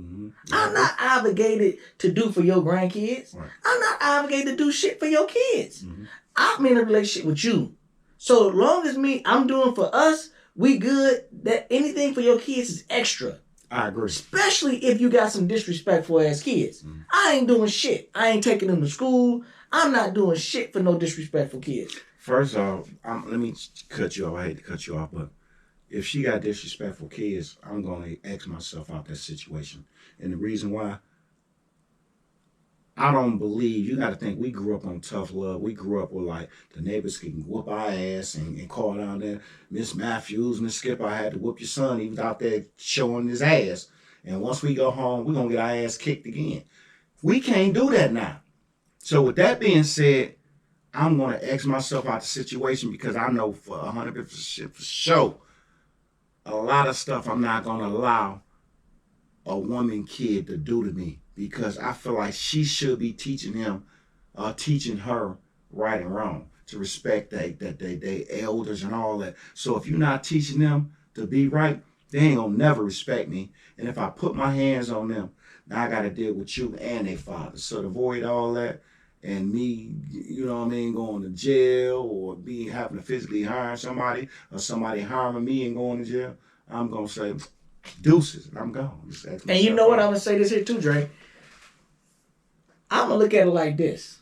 I'm not obligated to do for your grandkids. I'm not obligated to do shit for your kids. I'm in a relationship with you. So as long as I'm doing for us, we good. That anything for your kids is extra. I agree. Especially if you got some disrespectful ass kids. Mm-hmm. I ain't doing shit. I ain't taking them to school. I'm not doing shit for no disrespectful kids. First off, let me cut you off. I hate to cut you off, but if she got disrespectful kids, I'm going to X myself out that situation. And the reason why, I don't believe, you got to think, we grew up on tough love. We grew up with like the neighbors can whoop our ass and call down there, Miss Matthews, Miss Skipper, I had to whoop your son. He was out there showing his ass. And once we go home, we're going to get our ass kicked again. We can't do that now. So with that being said, I'm going to X myself out the situation because I know for 100% for sure, a lot of stuff I'm not going to allow a woman kid to do to me. Because I feel like she should be teaching her right and wrong, to respect they elders and all that. So if you're not teaching them to be right, they ain't gonna never respect me. And if I put my hands on them, now I gotta deal with you and their father. So to avoid all that and me, you know what I mean, going to jail or having to physically harm somebody or somebody harming me and going to jail, I'm gonna say deuces and I'm gone. And you know what, I'm gonna say this here too, Dre. I'm going to look at it like this.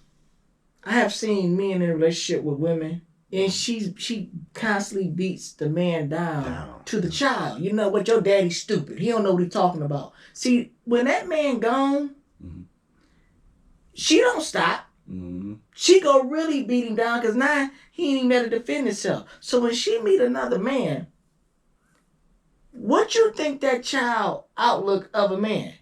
I have seen men in a relationship with women, and she constantly beats the man down to the child. You know what? Your daddy's stupid. He don't know what he's talking about. See, when that man gone, mm-hmm. she don't stop. Mm-hmm. She go really beat him down because now he ain't even better defend himself. So when she meet another man, what you think that child outlook of a man?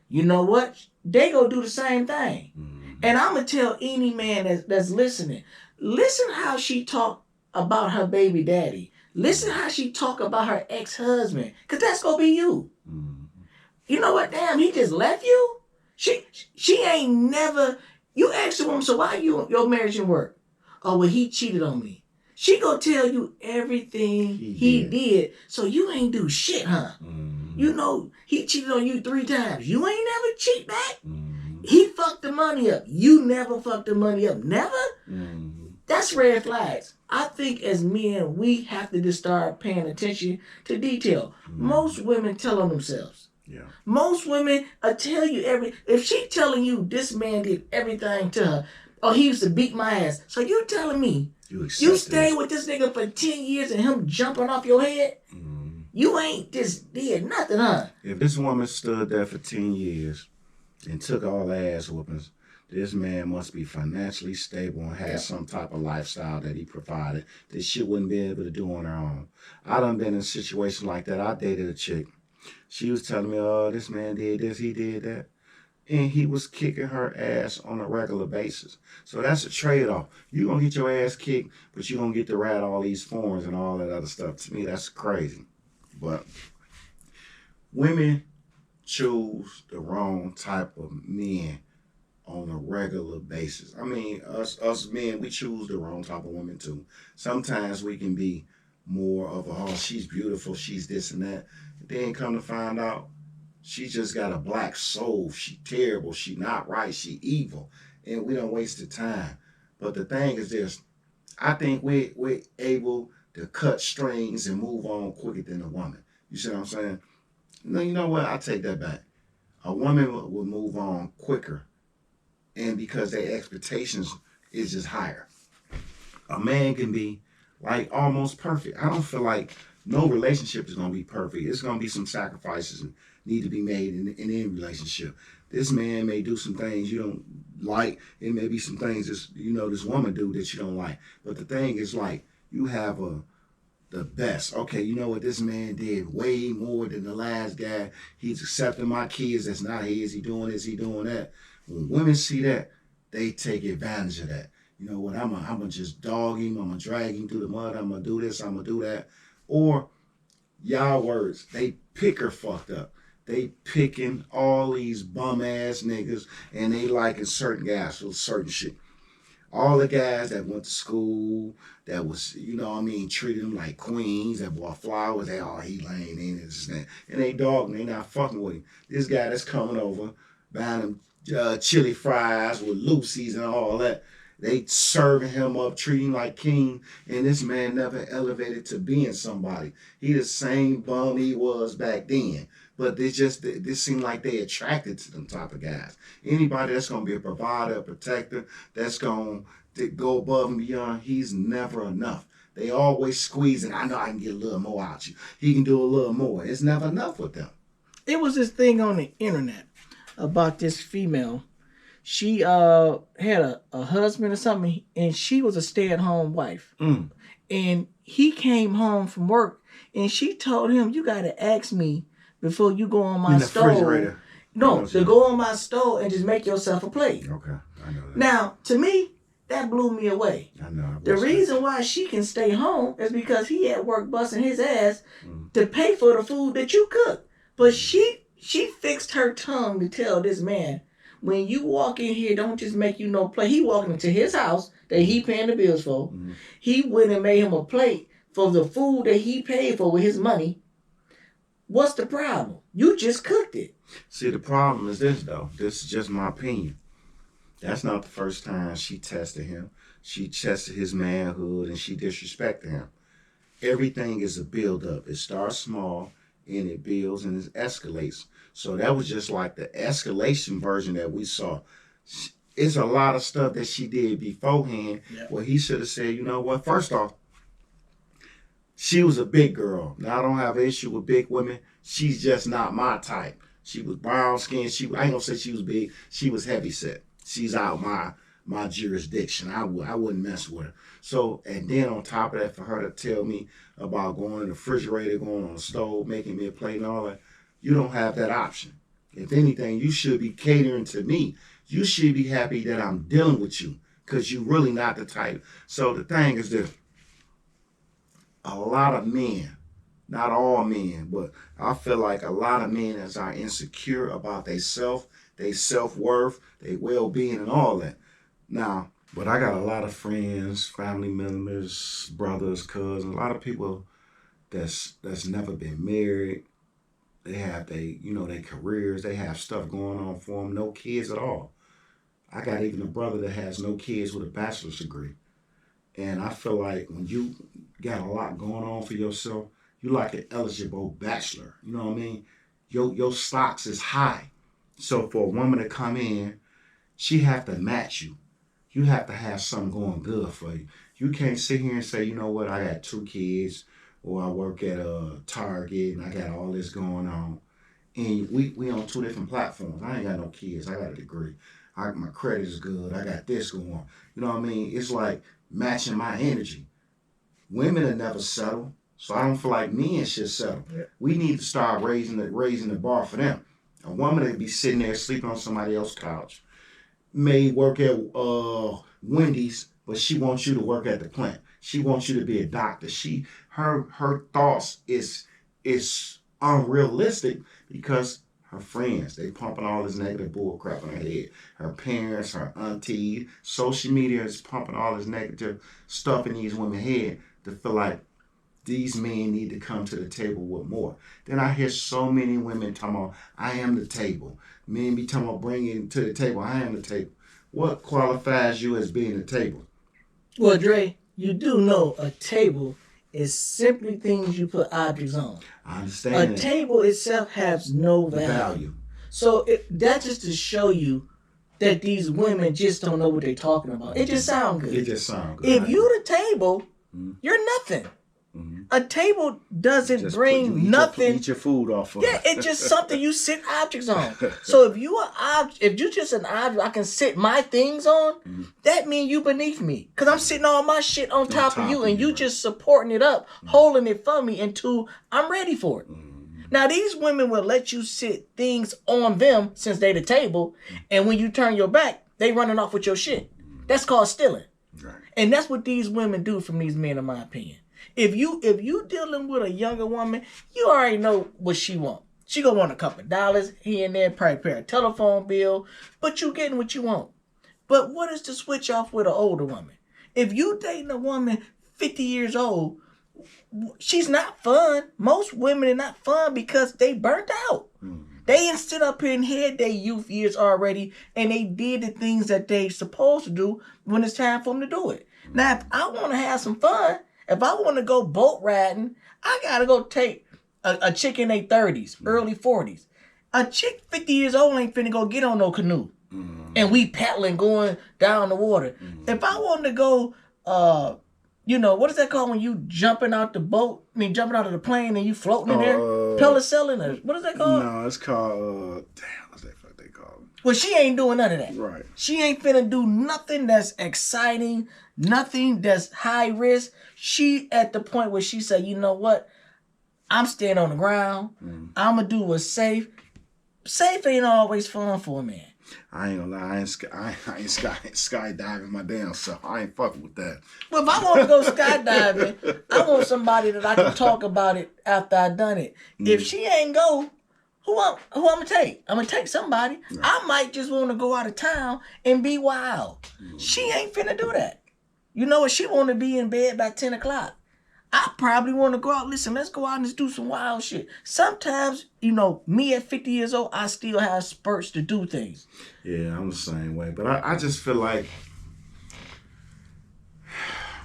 You know what? They go do the same thing. Mm-hmm. And I'm going to tell any man that's listening, listen how she talk about her baby daddy. Listen how she talk about her ex-husband. Because that's going to be you. Mm-hmm. You know what? Damn, he just left you? She ain't never... You ask the woman, so why your marriage didn't work? Oh, well, he cheated on me. She gonna tell you everything he did, so you ain't do shit, huh? Mm-hmm. You know, he cheated on you 3 times. You ain't never cheat back. Mm-hmm. He fucked the money up. You never fucked the money up. Never? Mm-hmm. That's red flags. I think as men, we have to just start paying attention to detail. Mm-hmm. Most women tell on themselves. Yeah. Most women tell you if she telling you this man did everything to her, or he used to beat my ass. So you telling me you stayed with this nigga for 10 years and him jumping off your head? Mm-hmm. You ain't just did nothing, huh? If this woman stood there for 10 years and took all the ass whoopings, this man must be financially stable and has some type of lifestyle that he provided that she wouldn't be able to do on her own. I done been in a situation like that. I dated a chick. She was telling me, oh, this man did this, he did that. And he was kicking her ass on a regular basis. So that's a trade-off. You're going to get your ass kicked, but you're going to get to ride all these forms and all that other stuff. To me, that's crazy. But women choose the wrong type of men on a regular basis. I mean, us men, we choose the wrong type of women too. Sometimes we can be more of she's beautiful, she's this and that. Then come to find out, she just got a black soul. She terrible. She not right. She evil. And we don't waste the time. But the thing is this. I think we're able to cut strings and move on quicker than a woman. You see what I'm saying? No, you know what? I take that back. A woman will move on quicker. And because their expectations is just higher. A man can be like almost perfect. I don't feel like no relationship is going to be perfect. It's going to be some sacrifices and need to be made in any relationship. This man may do some things you don't like. It may be some things this woman do that you don't like. But the thing is, like, you have the best. Okay, you know what? This man did way more than the last guy. He's accepting my kids. That's not his. He doing this. He doing that. When women see that, they take advantage of that. You know what? I'm gonna just dog him. I'm gonna drag him through the mud. I'm gonna do this. I'm gonna do that. Or y'all words, they pick her fucked up. They picking all these bum ass niggas and they liking certain guys for certain shit. All the guys that went to school, that was, treating them like queens, that bought flowers, he lame, ain't this and that. And they dogging, they not fucking with him. This guy that's coming over, buying them chili fries with Lucy's and all that, they serving him up, treating him like king, and this man never elevated to being somebody. He the same bum he was back then. but this seem like they attracted to them type of guys. Anybody that's gonna be a provider, a protector, that's gonna go above and beyond, he's never enough. They always squeezing. I know I can get a little more out you. He can do a little more. It's never enough with them. It was this thing on the internet about this female. She had a husband or something, and she was a stay-at-home wife. And he came home from work, and she told him, "You got to ask me before you go on my stove. No, to go on my stove and just make yourself a plate." Okay, I know that. Now, to me, that blew me away. I know. The reason why she can stay home is because he at work busting his ass to pay for the food that you cook. But she fixed her tongue to tell this man, when you walk in here, don't just make you no plate. He walking into his house that he paying the bills for. He went and made him a plate for the food that he paid for with his money. What's the problem? You just cooked it. See, the problem is this, though. This is just my opinion. That's not the first time she tested him. She tested his manhood and she disrespected him. Everything is a build-up. It starts small and it builds and it escalates. So that was just like the escalation version that we saw. It's a lot of stuff that she did beforehand where he should have said, you know what, first off, she was a big girl. Now, I don't have an issue with big women. She's just not my type. She was brown skinned. I ain't gonna say she was big. She was heavy set. She's out my jurisdiction. I wouldn't mess with her. So, and then on top of that, for her to tell me about going in the refrigerator, going on the stove, making me a plate and all that, you don't have that option. If anything, you should be catering to me. You should be happy that I'm dealing with you because you're really not the type. So the thing is this. A lot of men, not all men, but I feel like a lot of men are insecure about their self-worth, their well-being and all that. Now, but I got a lot of friends, family members, brothers, cousins, a lot of people that's never been married. They have their careers, they have stuff going on for them, no kids at all. I got even a brother that has no kids with a bachelor's degree. And I feel like when you got a lot going on for yourself, you like an eligible bachelor. You know what I mean? Your stocks is high. So for a woman to come in, she have to match you. You have to have something going good for you. You can't sit here and say, you know what, I got 2 kids, or I work at a Target and I got all this going on. And we on 2 different platforms. I ain't got no kids. I got a degree. My credit is good. I got this going on. You know what I mean? It's like matching my energy. Women will never settle, so I don't feel like men should settle. Yeah. We need to start raising the bar for them. A woman that be sitting there sleeping on somebody else's couch, may work at Wendy's, but she wants you to work at the plant. She wants you to be a doctor. Her thoughts is unrealistic because her friends, they pumping all this negative bull crap in her head. Her parents, her auntie, social media is pumping all this negative stuff in these women's head to feel like these men need to come to the table with more. Then I hear so many women talking about, I am the table. Men be talking about bringing to the table, I am the table. What qualifies you as being the table? Well, Dre, you do know a table is simply things you put objects on. I understand. A table itself has no value. So that's just to show you that these women just don't know what they're talking about. It just sounds good. It just sounds good. If you the table, you're nothing. A table doesn't bring nothing. Eat your food off of. Yeah, it's just something you sit objects on. So if you just an object I can sit my things on, that means you beneath me. Because I'm sitting all my shit on top of you and you just supporting it up, holding it for me until I'm ready for it. Now these women will let you sit things on them since they the table, and when you turn your back, they running off with your shit. That's called stealing. Right. And that's what these women do from these men, in my opinion. If you dealing with a younger woman, you already know what she want. She gonna want a couple dollars here and there, probably pay a telephone bill, but you getting what you want. But what is the switch off with an older woman? If you dating a woman 50 years old, she's not fun. Most women are not fun because they burnt out. They didn't sit up here and had their youth years already, and they did the things that they supposed to do when it's time for them to do it. Now, if I want to have some fun, if I want to go boat riding, I got to go take a chick in their 30s, early 40s. A chick 50 years old ain't finna go get on no canoe. And we paddling going down the water. If I wanted to go, what is that called when you jumping out the boat? I mean, jumping out of the plane and you floating in there? Parasailing or what is that called? No, it's called, what's that fuck they call it? Well, she ain't doing none of that. Right. She ain't finna do nothing that's exciting, nothing that's high risk. She at the point where she said, you know what? I'm staying on the ground. I'm going to do what's safe. Safe ain't always fun for a man. I ain't gonna lie, I ain't skydiving my damn self. I ain't fucking with that. Well, if I want to go skydiving, I want somebody that I can talk about it after I done it. If she ain't go, who I'm gonna take? I'm gonna take somebody. Right. I might just want to go out of town and be wild. She ain't finna do that. You know what? She want to be in bed by 10 o'clock. I probably want to go out. Listen, let's go out and just do some wild shit. Sometimes, me at 50 years old, I still have spurts to do things. Yeah, I'm the same way. But I just feel like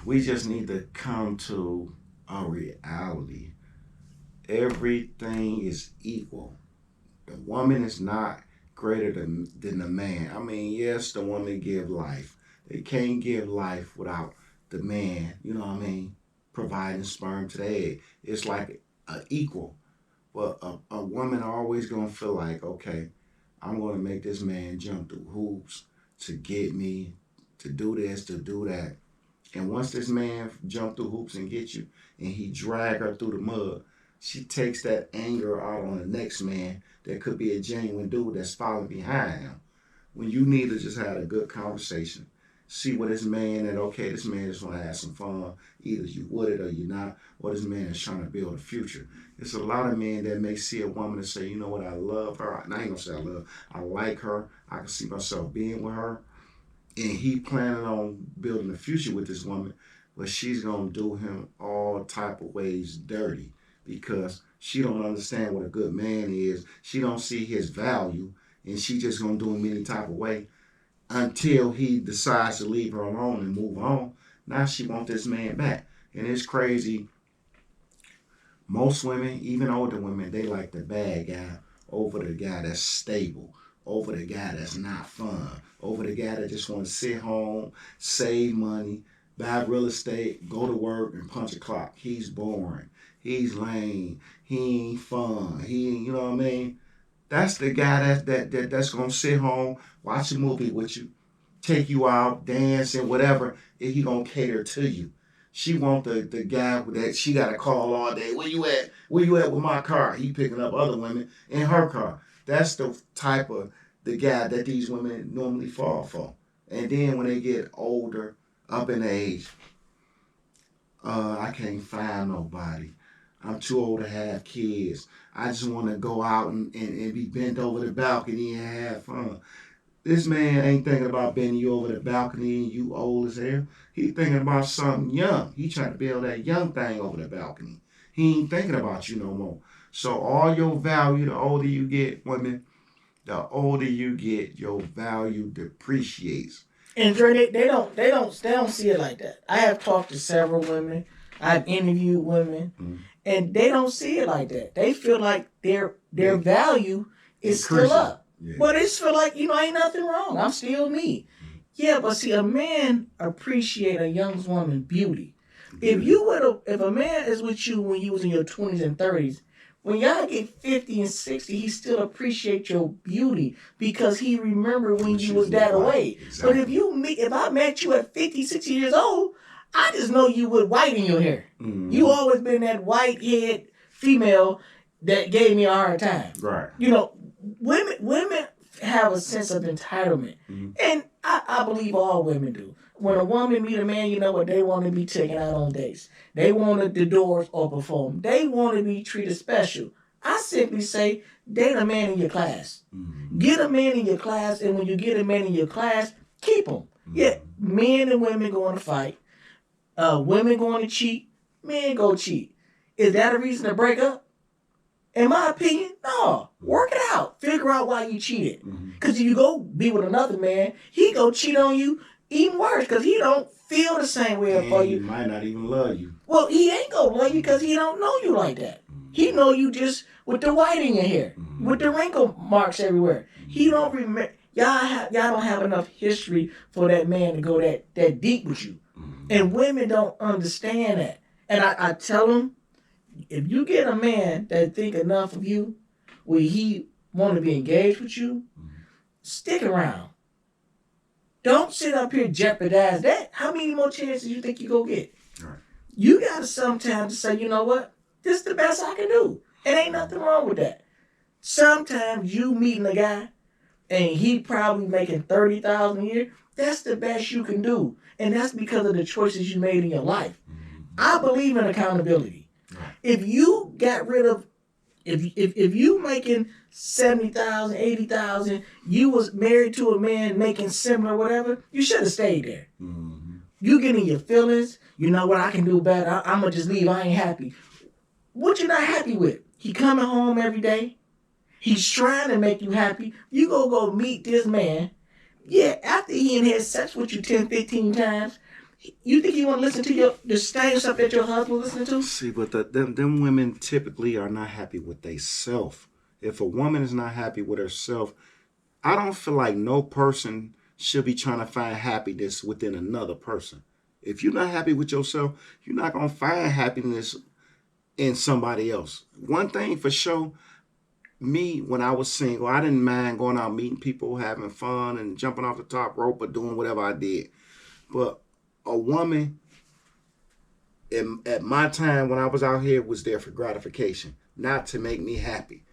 we just need to come to a reality. Everything is equal. The woman is not greater than the man. I mean, yes, the woman give life. They can't give life without the man, you know what I mean, providing sperm to the egg. It's like an equal. But a woman always going to feel like, okay, I'm going to make this man jump through hoops to get me, to do this, to do that. And once this man jump through hoops and get you, and he drag her through the mud, she takes that anger out on the next man that could be a genuine dude that's following behind him. When you need to just have a good conversation, see what this man that, okay, this man just want to have some fun. Either you with it or you not, or this man is trying to build a future. There's a lot of men that may see a woman and say, you know what, I love her. And I ain't going to say I love her. I like her. I can see myself being with her. And he planning on building a future with this woman, but she's going to do him all type of ways dirty because she don't understand what a good man is. She don't see his value, and she just going to do him any type of way until he decides to leave her alone and move on. Now she wants this man back. And it's crazy. Most women, even older women, they like the bad guy over the guy that's stable, over the guy that's not fun, over the guy that just want to sit home, save money, buy real estate, go to work, and punch a clock. He's boring. He's lame. He ain't fun. He ain't, you know what I mean? That's the guy that's gonna sit home, watch a movie with you, take you out, dance and whatever, and he gonna cater to you. She want the guy that she gotta call all day. Where you at? Where you at with my car? He picking up other women in her car. That's the type of the guy that these women normally fall for. And then when they get older, up in age, I can't find nobody. I'm too old to have kids. I just want to go out and be bent over the balcony and have fun. This man ain't thinking about bending you over the balcony and you old as hell. He thinking about something young. He trying to build that young thing over the balcony. He ain't thinking about you no more. So all your value, the older you get, women, the older you get, your value depreciates. And Dre, they don't see it like that. I have talked to several women. I've interviewed women, and they don't see it like that. They feel like their value is still up. Yeah. But it's feel like, ain't nothing wrong. I'm still me. Yeah, but see, a man appreciate a young woman's beauty. If a man is with you when you was in your 20s and 30s, when y'all get 50 and 60, he still appreciate your beauty because he remember when you was that away. Exactly. But if I met you at 50, 60 years old, I just know you with white in your hair. Mm-hmm. You always been that white-haired female that gave me a hard time. Right. Women have a sense of entitlement. Mm-hmm. And I believe all women do. When a woman meet a man, you know what? They want to be taken out on dates. They want the doors open for them. They want to be treated special. I simply say, date a man in your class. Mm-hmm. Get a man in your class, and when you get a man in your class, keep him. Mm-hmm. Yeah, men and women going to fight. Women going to cheat, men go cheat. Is that a reason to break up? In my opinion, no. Work it out. Figure out why you cheated. Because if you go be with another man, he go cheat on you even worse because he don't feel the same way for you. He might not even love you. Well, he ain't gonna love you because he don't know you like that. He know you just with the white in your hair, with the wrinkle marks everywhere. He don't remember. Y'all don't have enough history for that man to go that deep with you. And women don't understand that. And I tell them, if you get a man that think enough of you, where he want to be engaged with you, stick around. Don't sit up here jeopardize that. How many more chances you think you go get? Right. You got to sometimes say, you know what? This is the best I can do. And ain't nothing wrong with that. Sometimes you meeting a guy and he probably making $30,000 a year. That's the best you can do. And that's because of the choices you made in your life. I believe in accountability. If you got rid of, if you making 70,000, 80,000, you was married to a man making similar whatever, you should have stayed there. You getting your feelings, you know what, I can do better, I'm going to just leave, I ain't happy. What you not happy with? He coming home every day. He's trying to make you happy. You go meet this man. Yeah, after he had sex with you 10, 15 times, you think he want to listen to the same stuff that your husband listening to? See, but them women typically are not happy with themselves. If a woman is not happy with herself, I don't feel like no person should be trying to find happiness within another person. If you're not happy with yourself, you're not going to find happiness in somebody else. One thing for sure, me, when I was single, I didn't mind going out meeting people, having fun and jumping off the top rope or doing whatever I did. But a woman at my time when I was out here was there for gratification, not to make me happy.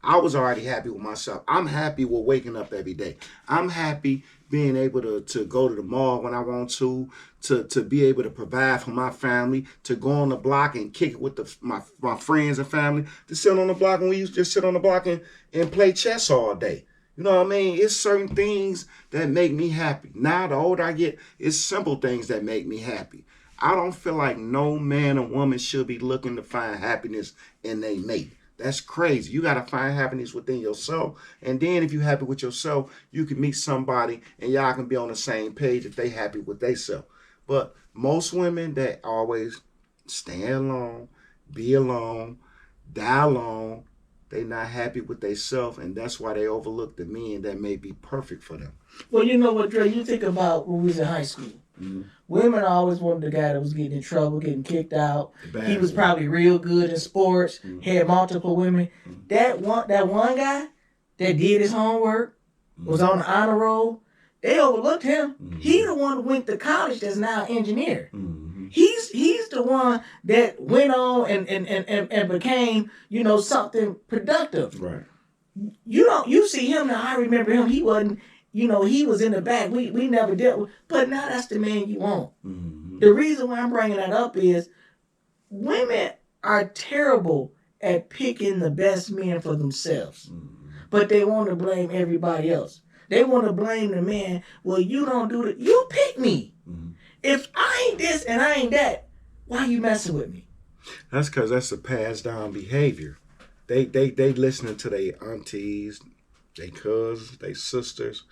I was already happy with myself. I'm happy with waking up every day. I'm happy being able to go to the mall when I want to be able to provide for my family, to go on the block and kick it with my friends and family, to sit on the block when we used to just sit on the block and play chess all day. You know what I mean? It's certain things that make me happy. Now, the older I get, it's simple things that make me happy. I don't feel like no man or woman should be looking to find happiness in their mate. That's crazy. You got to find happiness within yourself. And then if you're happy with yourself, you can meet somebody and y'all can be on the same page if they happy with themselves. But most women that always stay alone, be alone, die alone, they not happy with themselves, and that's why they overlook the men that may be perfect for them. Well, you know what, Dre, you think about when we was in high school. Women always wanted the guy that was getting in trouble, getting kicked out. He was probably real good in sports, had multiple women. That one guy that did his homework, was on the honor roll, they overlooked him. He the one who went to college that's now an engineer. He's the one that went on and became, something productive. Right. You see him now, I remember him, he wasn't, he was in the back. We never dealt with, but now that's the man you want. The reason why I'm bringing that up is women are terrible at picking the best men for themselves, but they want to blame everybody else. They want to blame the man. Well, you don't do it. You pick me. If I ain't this and I ain't that, why you messing with me? That's because that's a passed down behavior. They listening to their aunties, their cousins, their sisters.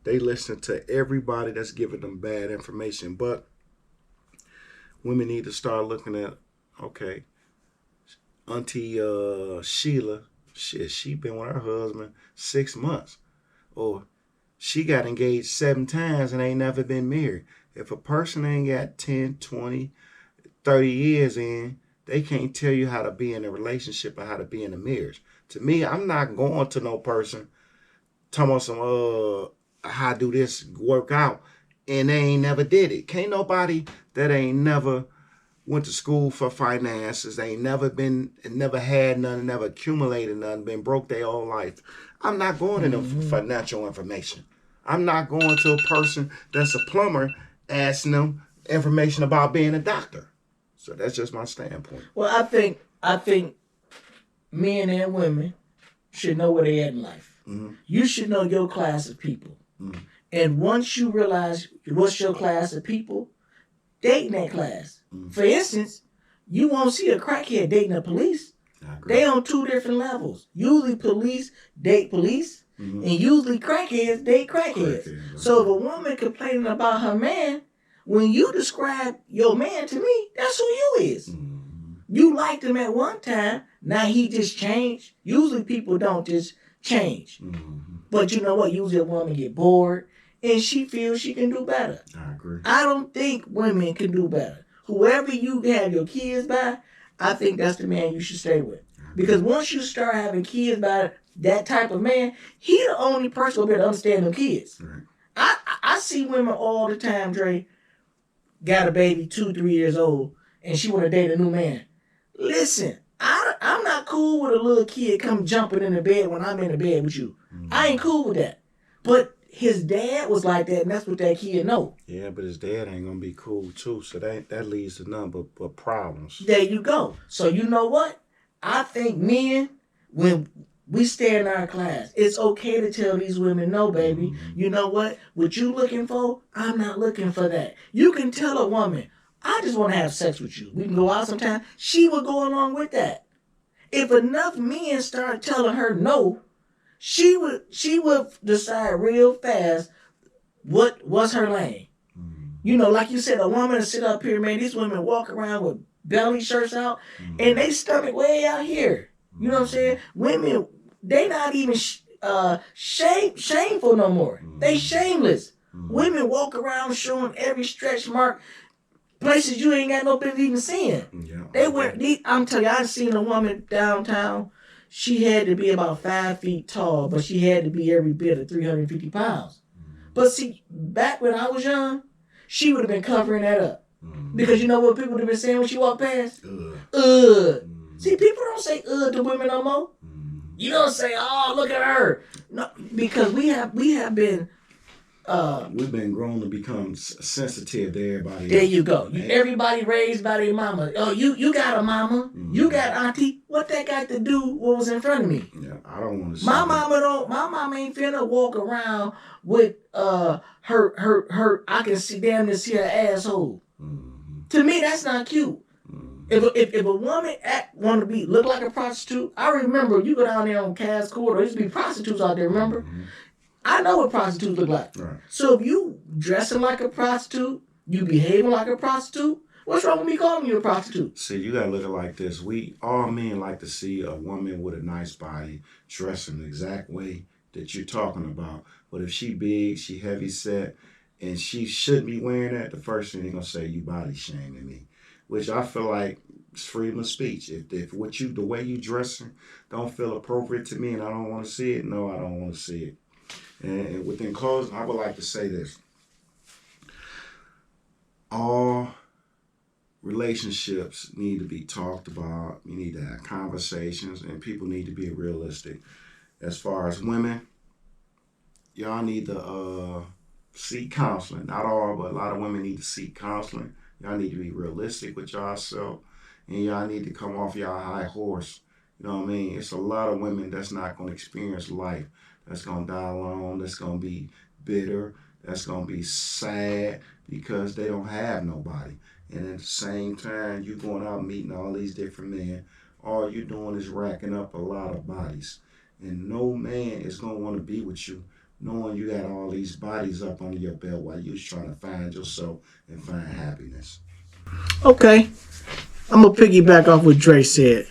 They listen to everybody that's giving them bad information. But women need to start looking at, okay, Auntie Sheila, she been with her husband 6 months. Or she got engaged 7 times and ain't never been married. If a person ain't got 10, 20, 30 years in, they can't tell you how to be in a relationship or how to be in a marriage. To me, I'm not going to no person talking about some, how do this work out, and they ain't never did it. Can't nobody that ain't never went to school for finances, they ain't never had nothing, never accumulated nothing, been broke their whole life. I'm not going to them for financial information. I'm not going to a person that's a plumber asking them information about being a doctor. So that's just my standpoint. Well, I think men and women should know where they at in life. You should know your class of people. And once you realize what's your class of people, dating that class. For instance, you won't see a crackhead dating a police. They on 2 different levels. Usually police date police, and usually crackheads date crackheads. So if a woman complaining about her man, when you describe your man to me, that's who you is. You liked him at one time, now he just changed. Usually people don't just change. But you know what? Usually a woman get bored and she feels she can do better. I agree. I don't think women can do better. Whoever you have your kids by, I think that's the man you should stay with. Because once you start having kids by that type of man, he the only person who will be able to understand them kids. Right. I see women all the time, Dre, got a baby 2-3 years old, and she want to date a new man. Listen, I'm not cool with a little kid come jumping in the bed when I'm in the bed with you. I ain't cool with that. But his dad was like that, and that's what that kid know. Yeah, but his dad ain't gonna be cool too, so that leads to nothing but problems. There you go. So you know what? I think men, when we stay in our class, it's okay to tell these women, no, baby, you know what? What you looking for, I'm not looking for that. You can tell a woman, I just want to have sex with you. We can go out sometime. She would go along with that. If enough men start telling her no, she would decide real fast what's her lane. You know, like you said, a woman to sit up here, man, these women walk around with belly shirts out and they stomach way out here. You know what I'm saying? Women, they not even shameful no more. They shameless. Women walk around showing every stretch mark, places you ain't got no business even seeing. Yeah. They went. I'm telling you, I seen a woman downtown. She had to be about 5 feet tall, but she had to be every bit of 350 pounds. But see, back when I was young, she would have been covering that up. Because you know what people would have been saying when she walked past? Ugh. See, people don't say ugh to women no more. You don't say, oh, look at her. No, because we have been we've been grown to become sensitive to everybody. There you go. Everybody raised by their mama. Oh, you got a mama. You got auntie. What that got to do with what was in front of me? Yeah, I don't want to say my mama ain't finna walk around with her I can see damn near see her asshole. To me, that's not cute. If a woman want to look like a prostitute, I remember you go down there on Cass Court, there used to be prostitutes out there, remember? I know what prostitutes look like. Right. So if you dressing like a prostitute, you behaving like a prostitute, what's wrong with me calling you a prostitute? See, you gotta look at it like this. All men like to see a woman with a nice body dressing the exact way that you're talking about. But if she big, she heavy set, and she should be wearing that, the first thing they're gonna say, you body shaming me. Which I feel like it's freedom of speech. If the way you dressing don't feel appropriate to me and I don't want to see it, no, I don't want to see it. And within closing, I would like to say this. All relationships need to be talked about. You need to have conversations, and people need to be realistic. As far as women, y'all need to seek counseling. Not all, but a lot of women need to seek counseling. Y'all need to be realistic with yourself, and y'all need to come off y'all high horse. You know what I mean? It's a lot of women that's not going to experience life, that's going to die alone, that's going to be bitter, that's going to be sad because they don't have nobody. And at the same time, you going out meeting all these different men, all you're doing is racking up a lot of bodies. And no man is going to want to be with you knowing you got all these bodies up under your belt while you're trying to find yourself and find happiness. Okay. I'm going to piggyback off what Dre said.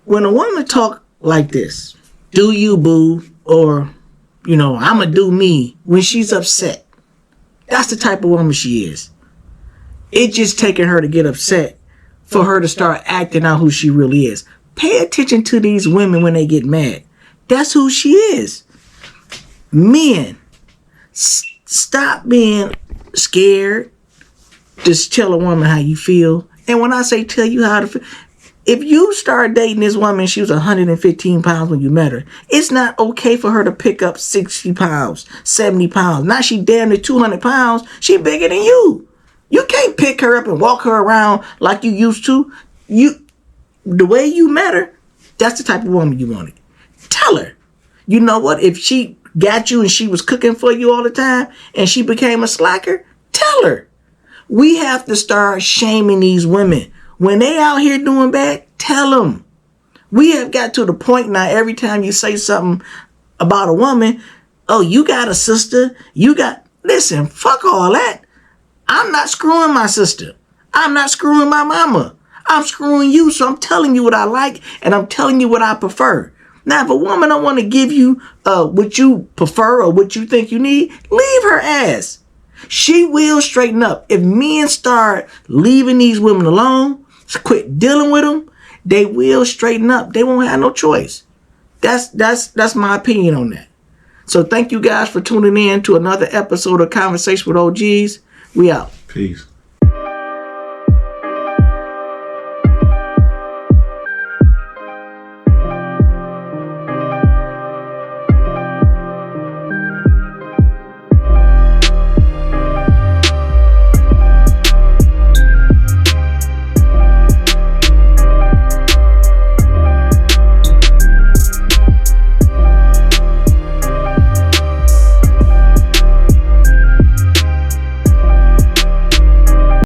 When a woman talk like this, do you boo, or, I'm going to do me, when she's upset, that's the type of woman she is. It just taking her to get upset for her to start acting out who she really is. Pay attention to these women when they get mad. That's who she is. Men, stop being scared. Just tell a woman how you feel. And when I say tell you how to feel, if you start dating this woman, she was 115 pounds when you met her, it's not okay for her to pick up 60 pounds, 70 pounds. Now she damn near 200 pounds. She bigger than you. You can't pick her up and walk her around like you used to. The way you met her, that's the type of woman you wanted. Tell her. You know what? If she got you and she was cooking for you all the time and she became a slacker, tell her. We have to start shaming these women. When they out here doing bad, tell them. We have got to the point now, every time you say something about a woman, oh, you got a sister, listen, fuck all that. I'm not screwing my sister. I'm not screwing my mama. I'm screwing you, so I'm telling you what I like and I'm telling you what I prefer. Now, if a woman don't want to give you what you prefer or what you think you need, leave her ass. She will straighten up. If men start leaving these women alone, quit dealing with them, they will straighten up. They won't have no choice. That's my opinion on that. So thank you guys for tuning in to another episode of Conversation with OGs. We out. Peace.